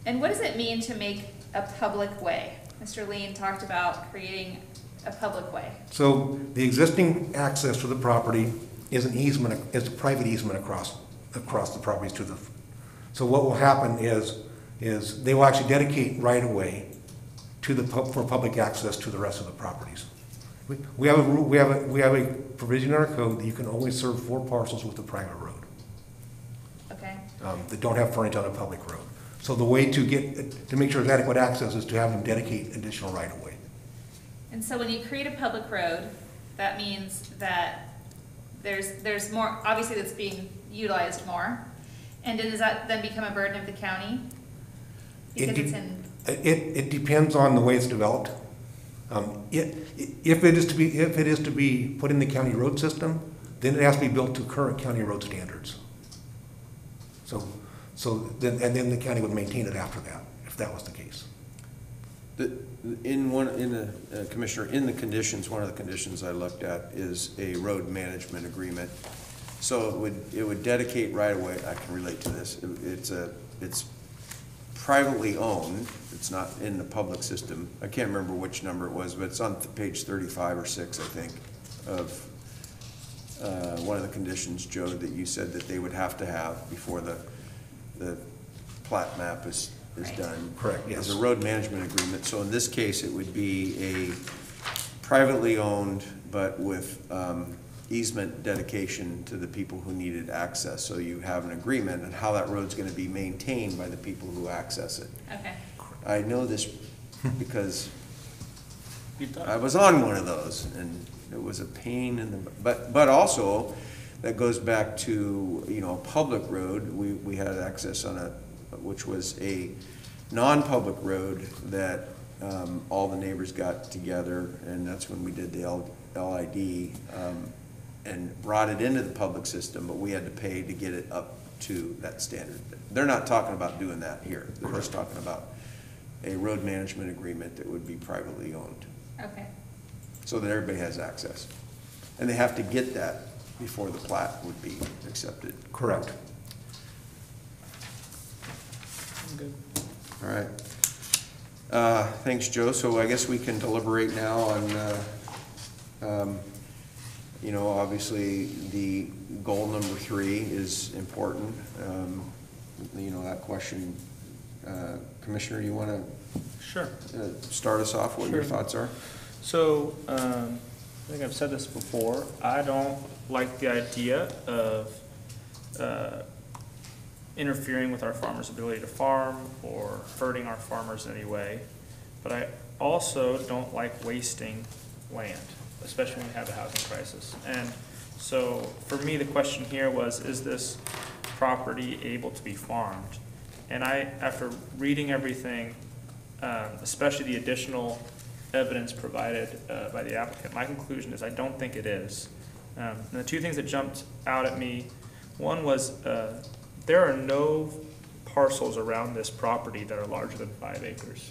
And what does it mean to make a public way? Mr. Lean talked about creating a public way. So the existing access to the property is an easement, is a private easement across the properties to the. So what will happen is they will actually dedicate right of way for public access to the rest of the properties. We have a provision in our code that you can only serve 4 parcels with a private road. Okay. That don't have frontage on a public road. So the way to make sure there's adequate access is to have them dedicate additional right of way. And so when you create a public road, that means that there's more, obviously that's being utilized more. And does that then become a burden of the county? Because it's in. It depends on the way it's developed. If it is to be put in the county road system, then it has to be built to current county road standards. So then the county would maintain it after that, if that was the case. Commissioner, in the conditions, one of the conditions I looked at is a road management agreement. So it would dedicate right away. I can relate to this. It's privately owned. It's not in the public system. I can't remember which number it was, but it's on page 35 or 6, I think, of one of the conditions, Joe, that you said that they would have to have before the plat map is Right. done. Correct, yes. It's a road management agreement. So in this case, it would be a privately owned, but with easement dedication to the people who needed access. So you have an agreement on how that road's going to be maintained by the people who access it. Okay. I know this because I was on one of those, and It was a pain in the, but also, that goes back to, you know, a public road. We had access on which was a non-public road that all the neighbors got together, and that's when we did the LID and brought it into the public system, but we had to pay to get it up to that standard. They're not talking about doing that here. They're just talking about a road management agreement that would be privately owned, Okay. so that everybody has access. And they have to get that before the plat would be accepted. Correct. I'm good. All right. Thanks, Joe. So I guess we can deliberate now on, you know, obviously the goal number 3 is important. You know, that question, Commissioner, you want to Sure. start us off, what your Sure. thoughts are? So, I think I've said this before, I don't like the idea of interfering with our farmers' ability to farm or hurting our farmers in any way. But I also don't like wasting land, especially when we have a housing crisis. And so for me, the question here was, is this property able to be farmed? And after reading everything, especially the additional evidence provided by the applicant, my conclusion is I don't think it is. And the two things that jumped out at me, one was there are no parcels around this property that are larger than 5 acres.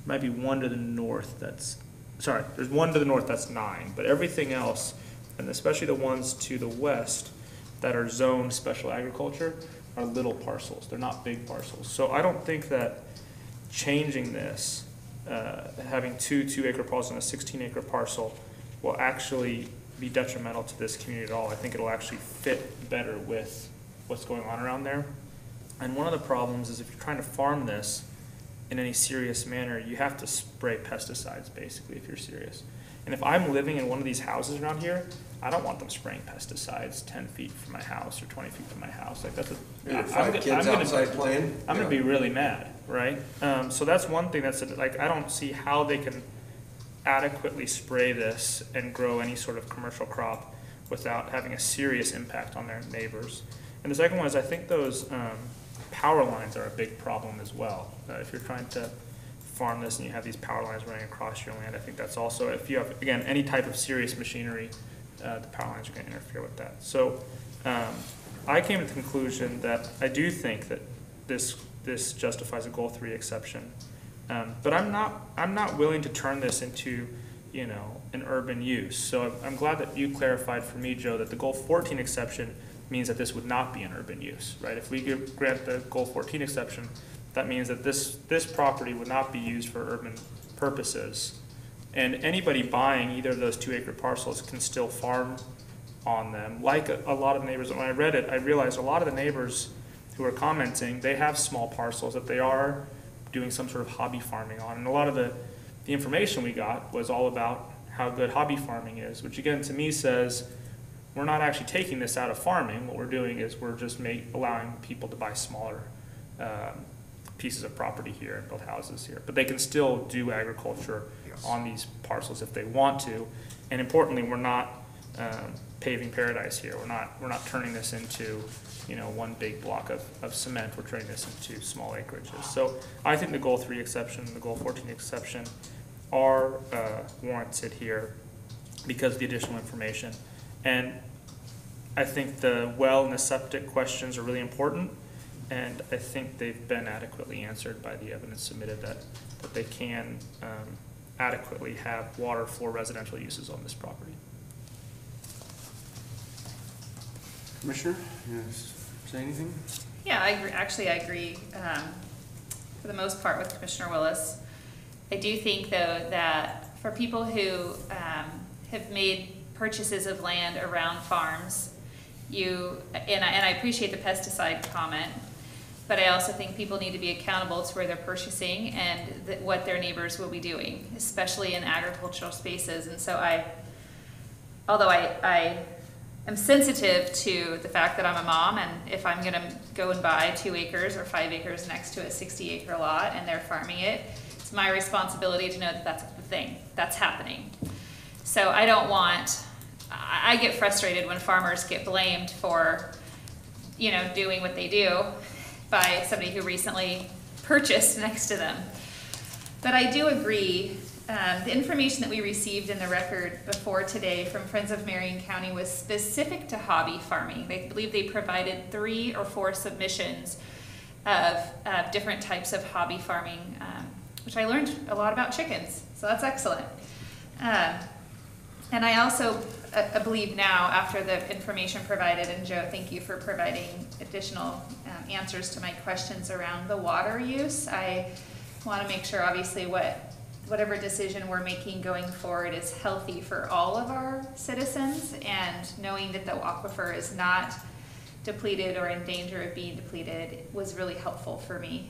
There might be one to the north there's one to the north that's 9, but everything else, and especially the ones to the west that are zoned special agriculture, are little parcels. They're not big parcels. So I don't think that changing this, having 2 2-acre parcels and a 16-acre parcel, will actually be detrimental to this community at all. I think it'll actually fit better with what's going on around there. And one of the problems is if you're trying to farm this in any serious manner, you have to spray pesticides, basically, if you're serious. And if I'm living in one of these houses around here, I don't want them spraying pesticides 10 feet from my house or 20 feet from my house. Like that's I'm gonna be really mad, right? So that's one thing that's like, I don't see how they can adequately spray this and grow any sort of commercial crop without having a serious impact on their neighbors. And the second one is I think those power lines are a big problem as well. If you're trying to farm this and you have these power lines running across your land, I think that's also, if you have, again, any type of serious machinery, the power lines are going to interfere with that. So I came to the conclusion that I do think that this justifies a Goal 3 exception, but I'm not willing to turn this into, you know, an urban use. So I'm glad that you clarified for me, Joe, that the Goal 14 exception means that this would not be an urban use, right? If we grant the Goal 14 exception, that means that this property would not be used for urban purposes. And anybody buying either of those 2-acre parcels can still farm on them. Like a lot of neighbors, when I read it, I realized a lot of the neighbors who are commenting, they have small parcels that they are doing some sort of hobby farming on. And a lot of the information we got was all about how good hobby farming is, which again to me says, we're not actually taking this out of farming. What we're doing is we're just allowing people to buy smaller pieces of property here and build houses here. But they can still do agriculture on these parcels if they want to. And importantly, we're not paving paradise here. We're not turning this into, you know, one big block of cement. We're turning this into small acreages. So I think the Goal 3 exception and the Goal 14 exception are warranted here because of the additional information. And I think the well and the septic questions are really important, and I think they've been adequately answered by the evidence submitted that they can adequately have water for residential uses on this property. Commissioner, you want to say anything? Yeah, I agree. Actually, I agree for the most part with Commissioner Willis. I do think, though, that for people who have made purchases of land around farms, and I appreciate the pesticide comment, but I also think people need to be accountable to where they're purchasing and what their neighbors will be doing, especially in agricultural spaces. And so although I am sensitive to the fact that I'm a mom, and if I'm going to go and buy 2 acres or 5 acres next to a 60-acre lot and they're farming it, it's my responsibility to know that that's the thing that's happening. So I don't want, I get frustrated when farmers get blamed for, you know, doing what they do by somebody who recently purchased next to them. But I do agree, the information that we received in the record before today from Friends of Marion County was specific to hobby farming. They believe they provided 3 or 4 submissions of different types of hobby farming, which I learned a lot about chickens, so that's excellent. And I also believe now, after the information provided, and Joe, thank you for providing additional answers to my questions around the water use. I want to make sure, obviously, whatever decision we're making going forward is healthy for all of our citizens, and knowing that the aquifer is not depleted or in danger of being depleted was really helpful for me.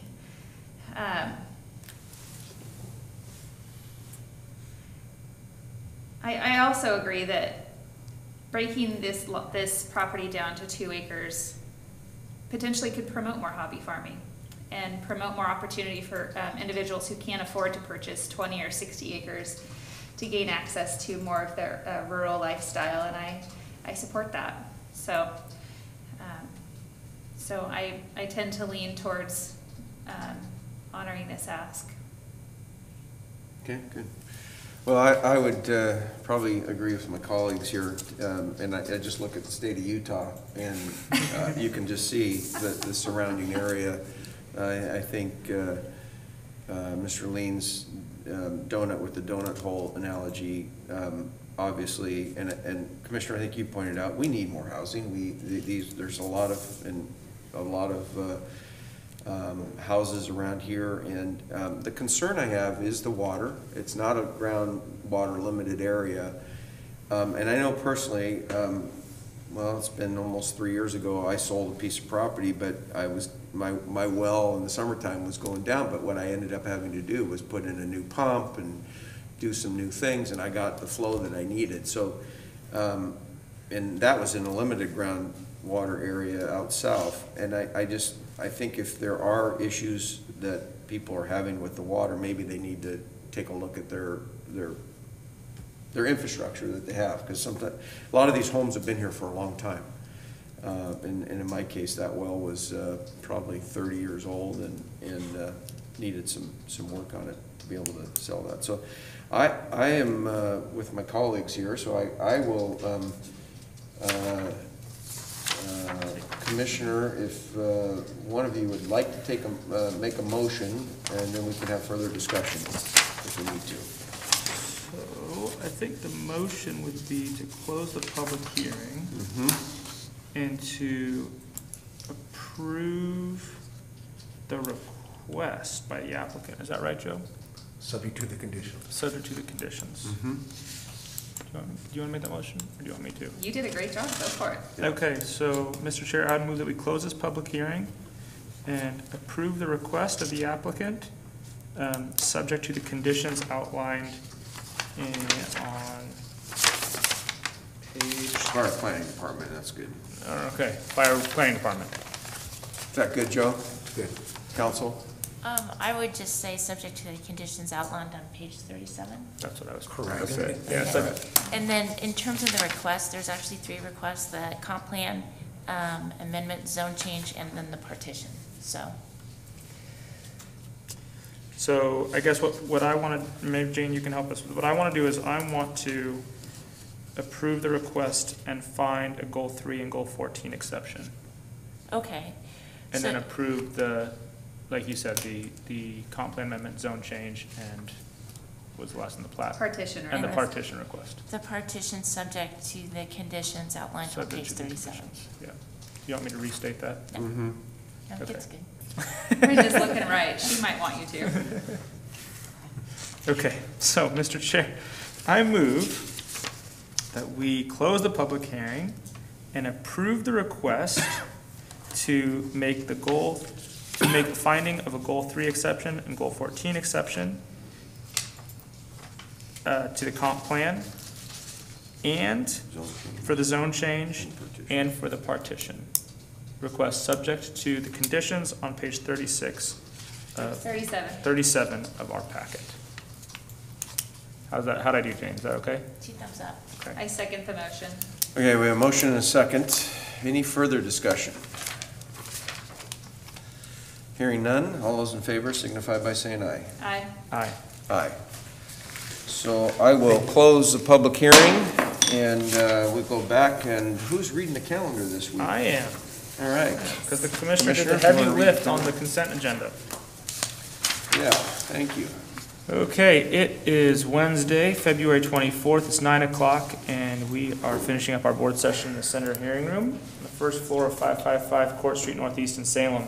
I also agree that breaking this property down to 2 acres potentially could promote more hobby farming and promote more opportunity for individuals who can't afford to purchase 20 or 60 acres to gain access to more of their rural lifestyle, and I support that. So, I tend to lean towards honoring this ask. Okay, good. Well, I would probably agree with my colleagues here, and I just look at the state of Utah, and you can just see the surrounding area. I think Mr. Lean's donut with the donut hole analogy, obviously, and Commissioner, I think you pointed out, we need more housing. There's a lot of houses around here, and the concern I have is the water. It's not a groundwater limited area, and I know personally, well, it's been almost 3 years ago, I sold a piece of property, but my well in the summertime was going down, but what I ended up having to do was put in a new pump and do some new things, and I got the flow that I needed. So, and that was in a limited groundwater area out south, and I think if there are issues that people are having with the water, maybe they need to take a look at their infrastructure that they have, because sometimes a lot of these homes have been here for a long time, and in my case, that well was probably 30 years old and needed some work on it to be able to sell that. So I am with my colleagues here, so I will. Commissioner, if one of you would like to make a motion, and then we can have further discussion if we need to. So I think the motion would be to close the public hearing and to approve the request by the applicant. Is that right, Joe? Subject to the conditions. Subject to the conditions. Do you want to make that motion, or do you want me to? You did a great job, go for it. Okay, so, Mr. Chair, I'd move that we close this public hearing and approve the request of the applicant, subject to the conditions outlined on page... By our planning department, that's good. Okay, by our planning department. Is that good, Joe? Good. Council? I would just say subject to the conditions outlined on page 37. That's what I was correct. Yeah, and then in terms of the request, there's actually 3 requests: the comp plan amendment, zone change, and then the partition. So I guess what I want to, maybe Jane, you can help us with. What I want to do is I want to approve the request and find a goal 3 and goal 14 exception. Okay. And then approve the, like you said, the comp plan amendment, zone change, and what was the last in the plat? Partition, right? And the partition request. The partition subject to the conditions outlined on page 37. Yeah. You want me to restate that? No. Mm-hmm. No, Okay. it's good. Brenda's looking right, she might want you to. Okay, so, Mr. Chair, I move that we close the public hearing and approve the request to make the goal, to make the finding of a goal 3 exception and goal 14 exception to the comp plan, and for the zone change and for the partition. Request subject to the conditions on page 37 of our packet. How'd I do, Jane? Is that okay? 2 thumbs up. Okay. I second the motion. Okay, we have a motion and a second. Any further discussion? Hearing none, all those in favor signify by saying aye. Aye. Aye. Aye. So I will close the public hearing, and we go back, and who's reading the calendar this week? I am, All right. because the commissioner did Commissioner, a if you heavy wanna read lift the on the consent agenda. Yeah, thank you. Okay, it is Wednesday, February 24th. It's 9 o'clock, and we are finishing up our board session in the Senator Hearing Room, on the first floor of 555 Court Street Northeast in Salem.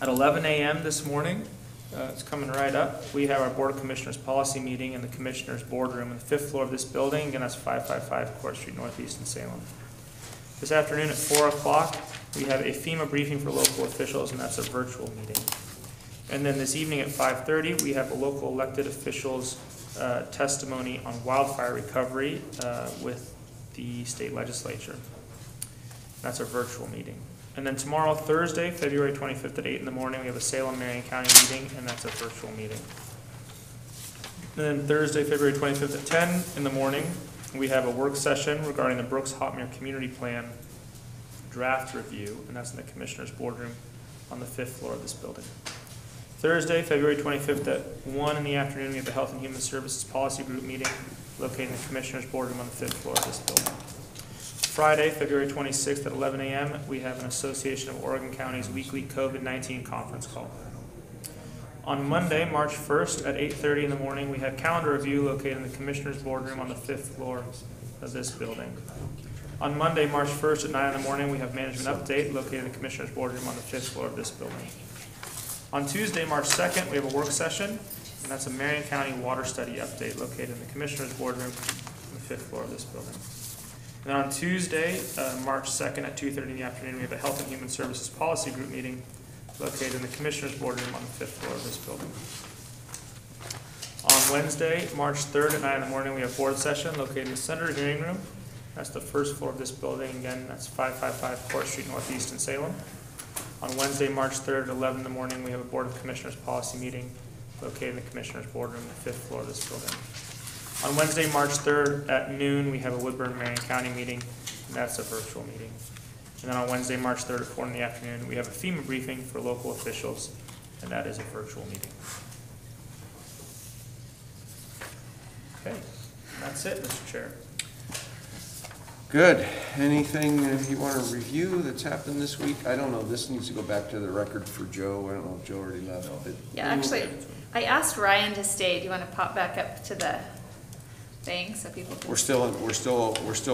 At 11 a.m. this morning, it's coming right up, we have our Board of Commissioners policy meeting in the Commissioners Boardroom on the 5th floor of this building. Again, that's 555 Court Street Northeast in Salem. This afternoon at 4 o'clock, we have a FEMA briefing for local officials, and that's a virtual meeting. And then this evening at 5:30, we have a local elected officials testimony on wildfire recovery with the state legislature. That's a virtual meeting. And then tomorrow, Thursday, February 25th at 8 in the morning, we have a Salem Marion County meeting, and that's a virtual meeting. And then Thursday, February 25th at 10 in the morning, we have a work session regarding the Brooks-Hotmere Community Plan draft review, and that's in the Commissioner's Boardroom on the 5th floor of this building. Thursday, February 25th at 1 in the afternoon, we have a Health and Human Services Policy Group meeting located in the Commissioner's Boardroom on the 5th floor of this building. Friday, February 26th at 11 a.m., we have an Association of Oregon Counties weekly COVID-19 conference call. On Monday, March 1st at 8:30 in the morning, we have calendar review located in the Commissioner's Boardroom on the 5th floor of this building. On Monday, March 1st at 9 in the morning, we have management update located in the Commissioner's Boardroom on the 5th floor of this building. On Tuesday, March 2nd, we have a work session, and that's a Marion County water study update located in the Commissioner's Boardroom on the 5th floor of this building. And then on Tuesday, March 2nd at 2:30 in the afternoon, we have a Health and Human Services Policy Group meeting located in the Commissioner's Boardroom on the 5th floor of this building. On Wednesday, March 3rd at 9 in the morning, we have board session located in the Senator Hearing Room. That's the first floor of this building. Again, that's 555 Court Street Northeast in Salem. On Wednesday, March 3rd at 11 in the morning, we have a Board of Commissioners Policy meeting located in the Commissioner's Boardroom, the 5th floor of this building. On Wednesday, March 3rd at noon, we have a Woodburn-Marion County meeting, and that's a virtual meeting. And then on Wednesday, March 3rd at 4 in the afternoon, we have a FEMA briefing for local officials, and that is a virtual meeting. Okay, that's it, Mr. Chair. Good. Anything you want to review that's happened this week? I don't know, this needs to go back to the record for Joe. I don't know if Joe already left. But Yeah, actually, I asked Ryan to stay. Do you want to pop back up to the thing so people can? We're still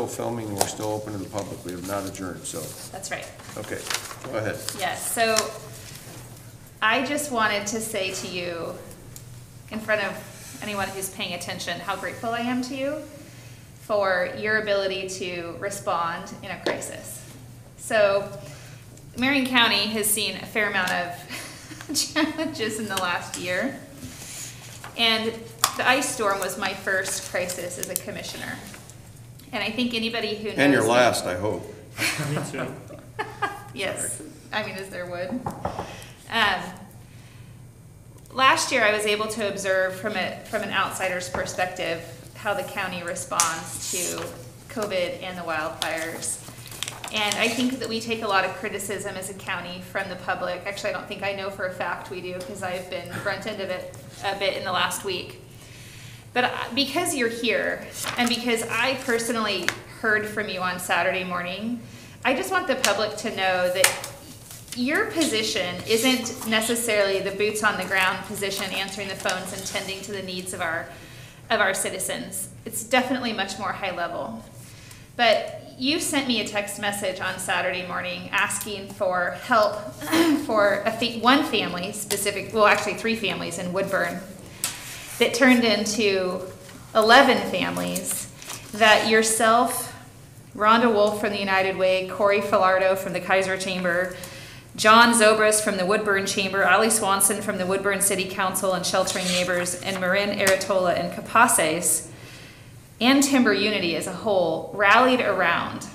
filming, we're still open to the public. We have not adjourned, so, That's right. okay, go ahead. Yes, so I just wanted to say to you, in front of anyone who's paying attention, how grateful I am to you for your ability to respond in a crisis. So Marion County has seen a fair amount of challenges in the last year. And the ice storm was my first crisis as a commissioner. And I think anybody who knows And your me- last, I hope. Me too. Yes, I mean, as there would. Last year, I was able to observe from an outsider's perspective how the county responds to COVID and the wildfires. And I think that we take a lot of criticism as a county from the public. Actually, I don't think I know for a fact we do, because I've been front end of it a bit in the last week. But because you're here, and because I personally heard from you on Saturday morning, I just want the public to know that your position isn't necessarily the boots on the ground position, answering the phones and tending to the needs of our citizens. It's definitely much more high level. But you sent me a text message on Saturday morning asking for help for one family specific, well, actually 3 families in Woodburn, that turned into 11 families that yourself, Rhonda Wolf from the United Way, Corey Filardo from the Kaiser Chamber, John Zobras from the Woodburn Chamber, Ali Swanson from the Woodburn City Council and Sheltering Neighbors, and Marin Aratola and Capaces, and Timber Unity as a whole, rallied around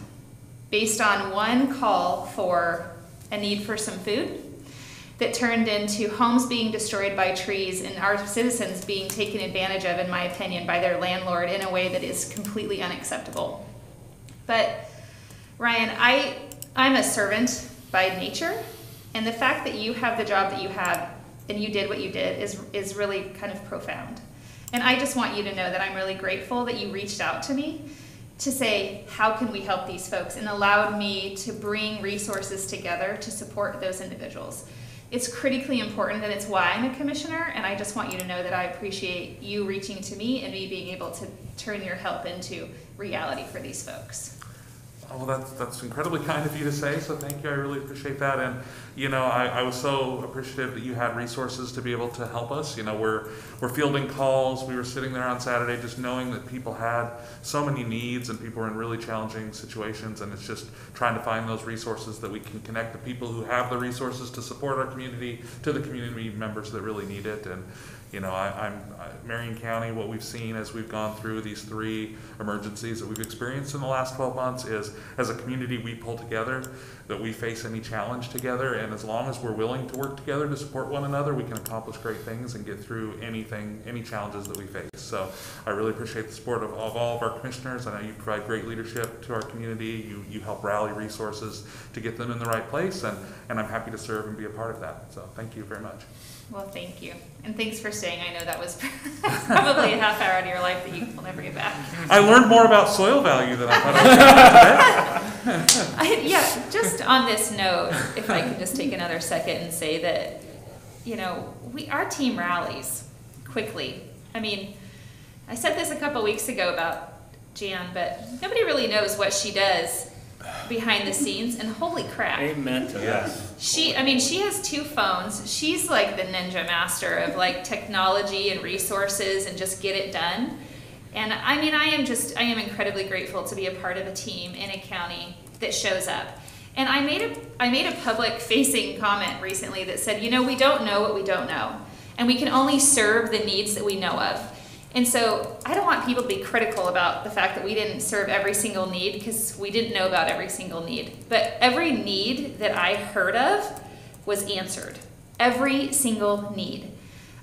based on one call for a need for some food, that turned into homes being destroyed by trees and our citizens being taken advantage of, in my opinion, by their landlord in a way that is completely unacceptable. But Ryan, I'm a servant by nature, and the fact that you have the job that you have and you did what you did is really kind of profound. And I just want you to know that I'm really grateful that you reached out to me to say, how can we help these folks, and allowed me to bring resources together to support those individuals. It's critically important, and it's why I'm a commissioner, and I just want you to know that I appreciate you reaching to me and me being able to turn your help into reality for these folks. Well, that's incredibly kind of you to say, so thank you. I really appreciate that. And, you know, I was so appreciative that you had resources to be able to help us. You know, we're fielding calls. We were sitting there on Saturday just knowing that people had so many needs and people were in really challenging situations, and it's just trying to find those resources that we can connect the people who have the resources to support our community to the community members that really need it. And, you know, Marion County, what we've seen as we've gone through these 3 emergencies that we've experienced in the last 12 months is, as a community, we pull together, that we face any challenge together, and as long as we're willing to work together to support one another, we can accomplish great things and get through any challenges that we face. So I really appreciate the support of all of our commissioners. I know you provide great leadership to our community. You help rally resources to get them in the right place, and I'm happy to serve and be a part of that. So thank you very much. Well, thank you. And thanks for staying. I know that was probably a half hour out of your life that you will never get back. I learned more about soil value than I thought I was going to today. Yeah, just on this note, if I could just take another second and say that, you know, our team rallies quickly. I mean, I said this a couple weeks ago about Jan, but nobody really knows what she does behind the scenes, and holy crap. Amen to that. She has 2 phones. She's like the ninja master of like technology and resources and just get it done. And I mean, I am incredibly grateful to be a part of a team in a county that shows up. And I made a public facing comment recently that said, you know, we don't know what we don't know, and we can only serve the needs that we know of. And so I don't want people to be critical about the fact that we didn't serve every single need, because we didn't know about every single need. But every need that I heard of was answered. Every single need.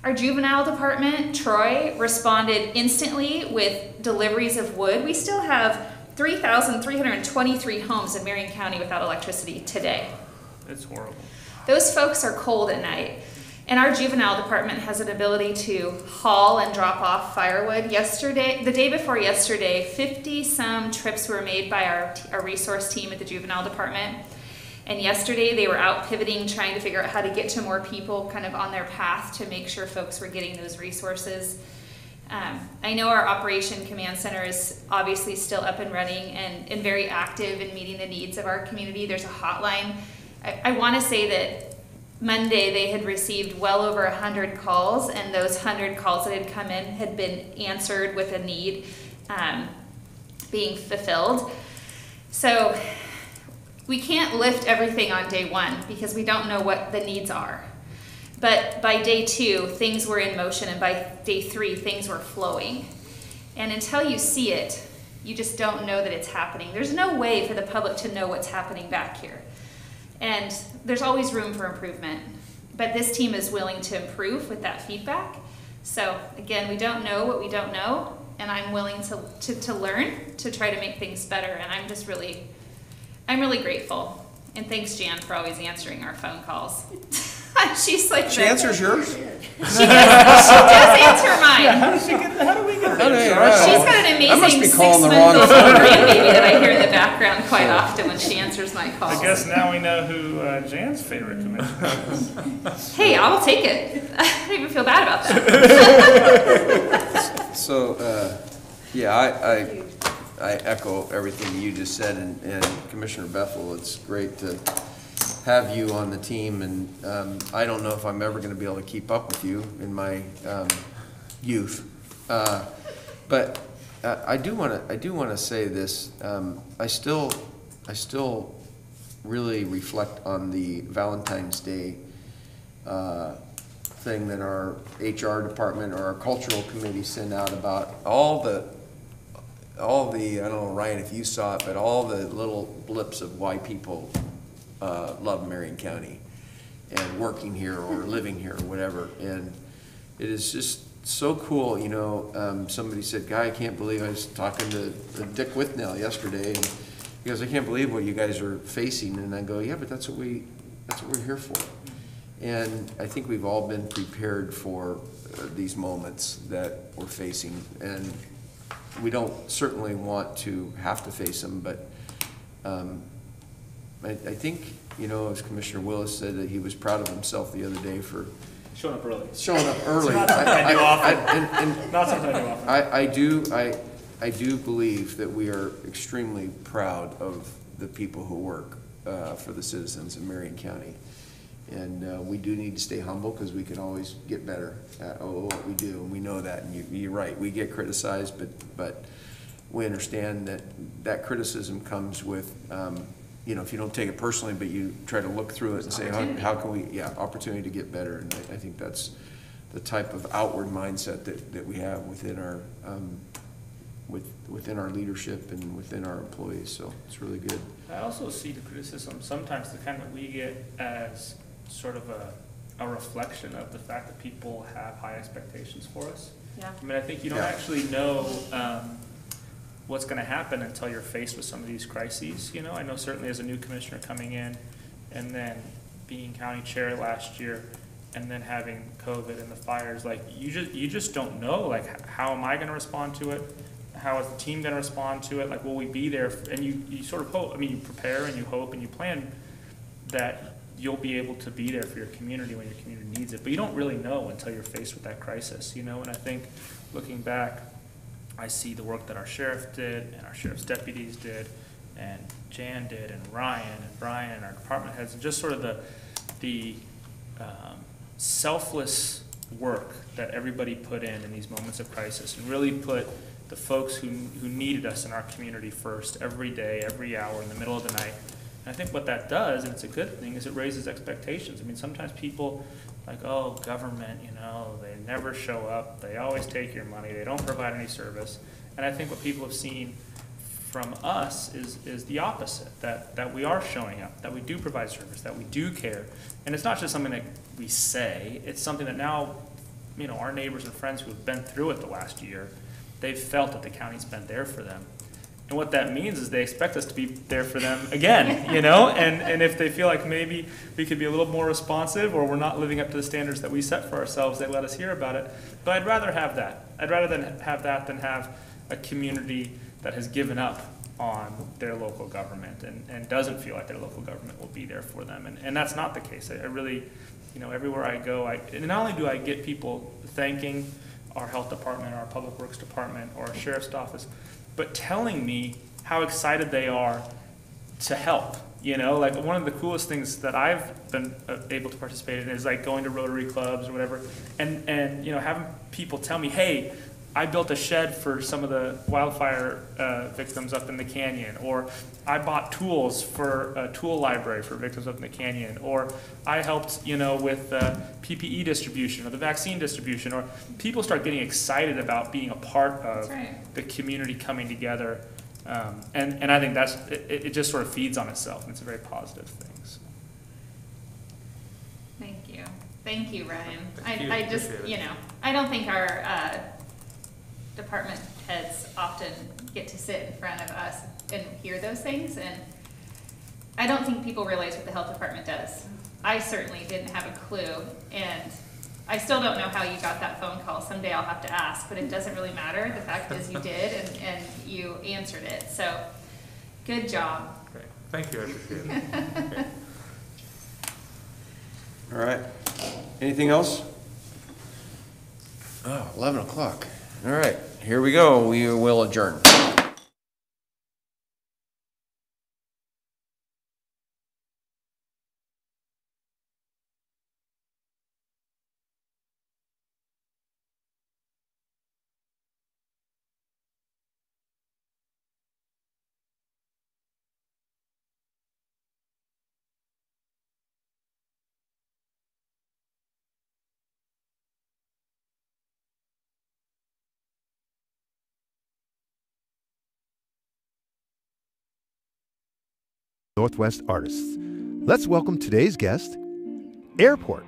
Our juvenile department, Troy, responded instantly with deliveries of wood. We still have 3,323 homes in Marion County without electricity today. It's horrible. Those folks are cold at night. And our juvenile department has an ability to haul and drop off firewood. The day before yesterday, 50-some trips were made by our resource team at the juvenile department. And yesterday they were out pivoting, trying to figure out how to get to more people kind of on their path to make sure folks were getting those resources. I know our Operation Command Center is obviously still up and running and very active in meeting the needs of our community. There's a hotline. I want to say that Monday they had received well over 100 calls, and those 100 calls that had come in had been answered with a need being fulfilled. So we can't lift everything on day 1 because we don't know what the needs are. But by day 2, things were in motion, and by day 3, things were flowing. And until you see it, you just don't know that it's happening. There's no way for the public to know what's happening back here. And there's always room for improvement, but this team is willing to improve with that feedback. So again, we don't know what we don't know, and I'm willing to learn to try to make things better. And I'm really grateful. And thanks, Jan, for always answering our phone calls. She's like, She answers yours? She does answer mine. How do we get She's got an I must amazing be calling the wrong 6-month-old grandbaby that I hear in the background quite often when she answers my calls. I guess now we know who Jan's favorite commissioner is. Hey, I'll take it. I don't even feel bad about that. So, yeah, I echo everything you just said, and Commissioner Bethel, it's great to have you on the team, and I don't know if I'm ever going to be able to keep up with you in my youth, but I do want to say this. I still really reflect on the Valentine's Day thing that our HR department or our cultural committee sent out about all the I don't know, Ryan, if you saw it, but all the little blips of why people love Marion County. and working here or living here or whatever. And it is just so cool, you know. Somebody said, "Guy, I can't believe," I was talking to Dick Withnell yesterday, and he goes, "I can't believe what you guys are facing." And I go, "Yeah, but that's what we're here for." And I think we've all been prepared for these moments that we're facing, and we don't certainly want to have to face them, but I think, you know, as Commissioner Willis said, that he was proud of himself the other day for Showing up early. showing up early. Not something I do often. And Not something I do often. I do believe that we are extremely proud of the people who work for the citizens of Marion County. And we do need to stay humble, because we can always get better at what we do, and we know that. And you're right, we get criticized, but we understand that criticism comes with, you know, if you don't take it personally, but you try to look through it and say, how can we, opportunity to get better. And I think that's the type of outward mindset that we have within our within our leadership and within our employees. So it's really good. I also see the criticism sometimes, the kind that we get, as sort of a reflection of the fact that people have high expectations for us. Yeah. I mean, I think you don't actually know what's going to happen until you're faced with some of these crises. You know, I know certainly as a new commissioner coming in, and then being county chair last year, and then having COVID and the fires, like you just don't know, like, how am I going to respond to it? How is the team going to respond to it? Like, will we be there? And you sort of hope, I mean, you prepare and you hope and you plan that you'll be able to be there for your community when your community needs it. But you don't really know until you're faced with that crisis, you know? And I think looking back, I see the work that our sheriff did and our sheriff's deputies did and Jan did and Ryan and Brian and our department heads, and just sort of the selfless work that everybody put in these moments of crisis, and really put the folks who needed us in our community first every day, every hour, in the middle of the night. And I think what that does, and it's a good thing, is it raises expectations. I mean, sometimes people like, oh, government, you know, they never show up, they always take your money, they don't provide any service. And I think what people have seen from us is the opposite, that we are showing up, that we do provide service, that we do care. And it's not just something that we say, it's something that now, you know, our neighbors and friends who have been through it the last year, they've felt that the county's been there for them. And what that means is they expect us to be there for them again, you know? And if they feel like maybe we could be a little more responsive, or we're not living up to the standards that we set for ourselves, they let us hear about it. But I'd rather have that. I'd rather have that than have a community that has given up on their local government and doesn't feel like their local government will be there for them. And that's not the case. I really, you know, everywhere I go, and not only do I get people thanking our health department, our public works department, or our sheriff's office, but telling me how excited they are to help. You know, like one of the coolest things that I've been able to participate in is like going to Rotary clubs or whatever, and you know, having people tell me, hey, I built a shed for some of the wildfire victims up in the canyon, or I bought tools for a tool library for victims up in the canyon, or I helped, you know, with PPE distribution or the vaccine distribution, or people start getting excited about being a part of the community coming together, and I think that's it just sort of feeds on itself, and it's a very positive thing. So. Thank you, Ryan. I just, you know, I don't think our department heads often get to sit in front of us and hear those things, and I don't think people realize what the health department does. I certainly didn't have a clue, and I still don't know how you got that phone call. Someday I'll have to ask, but it doesn't really matter. The fact is you did, and you answered it. So, good job. Great. Thank you, I appreciate it. Okay. All right. Anything else? Oh, 11 o'clock. All right, here we go. We will adjourn. Northwest artists. Let's welcome today's guest, airport.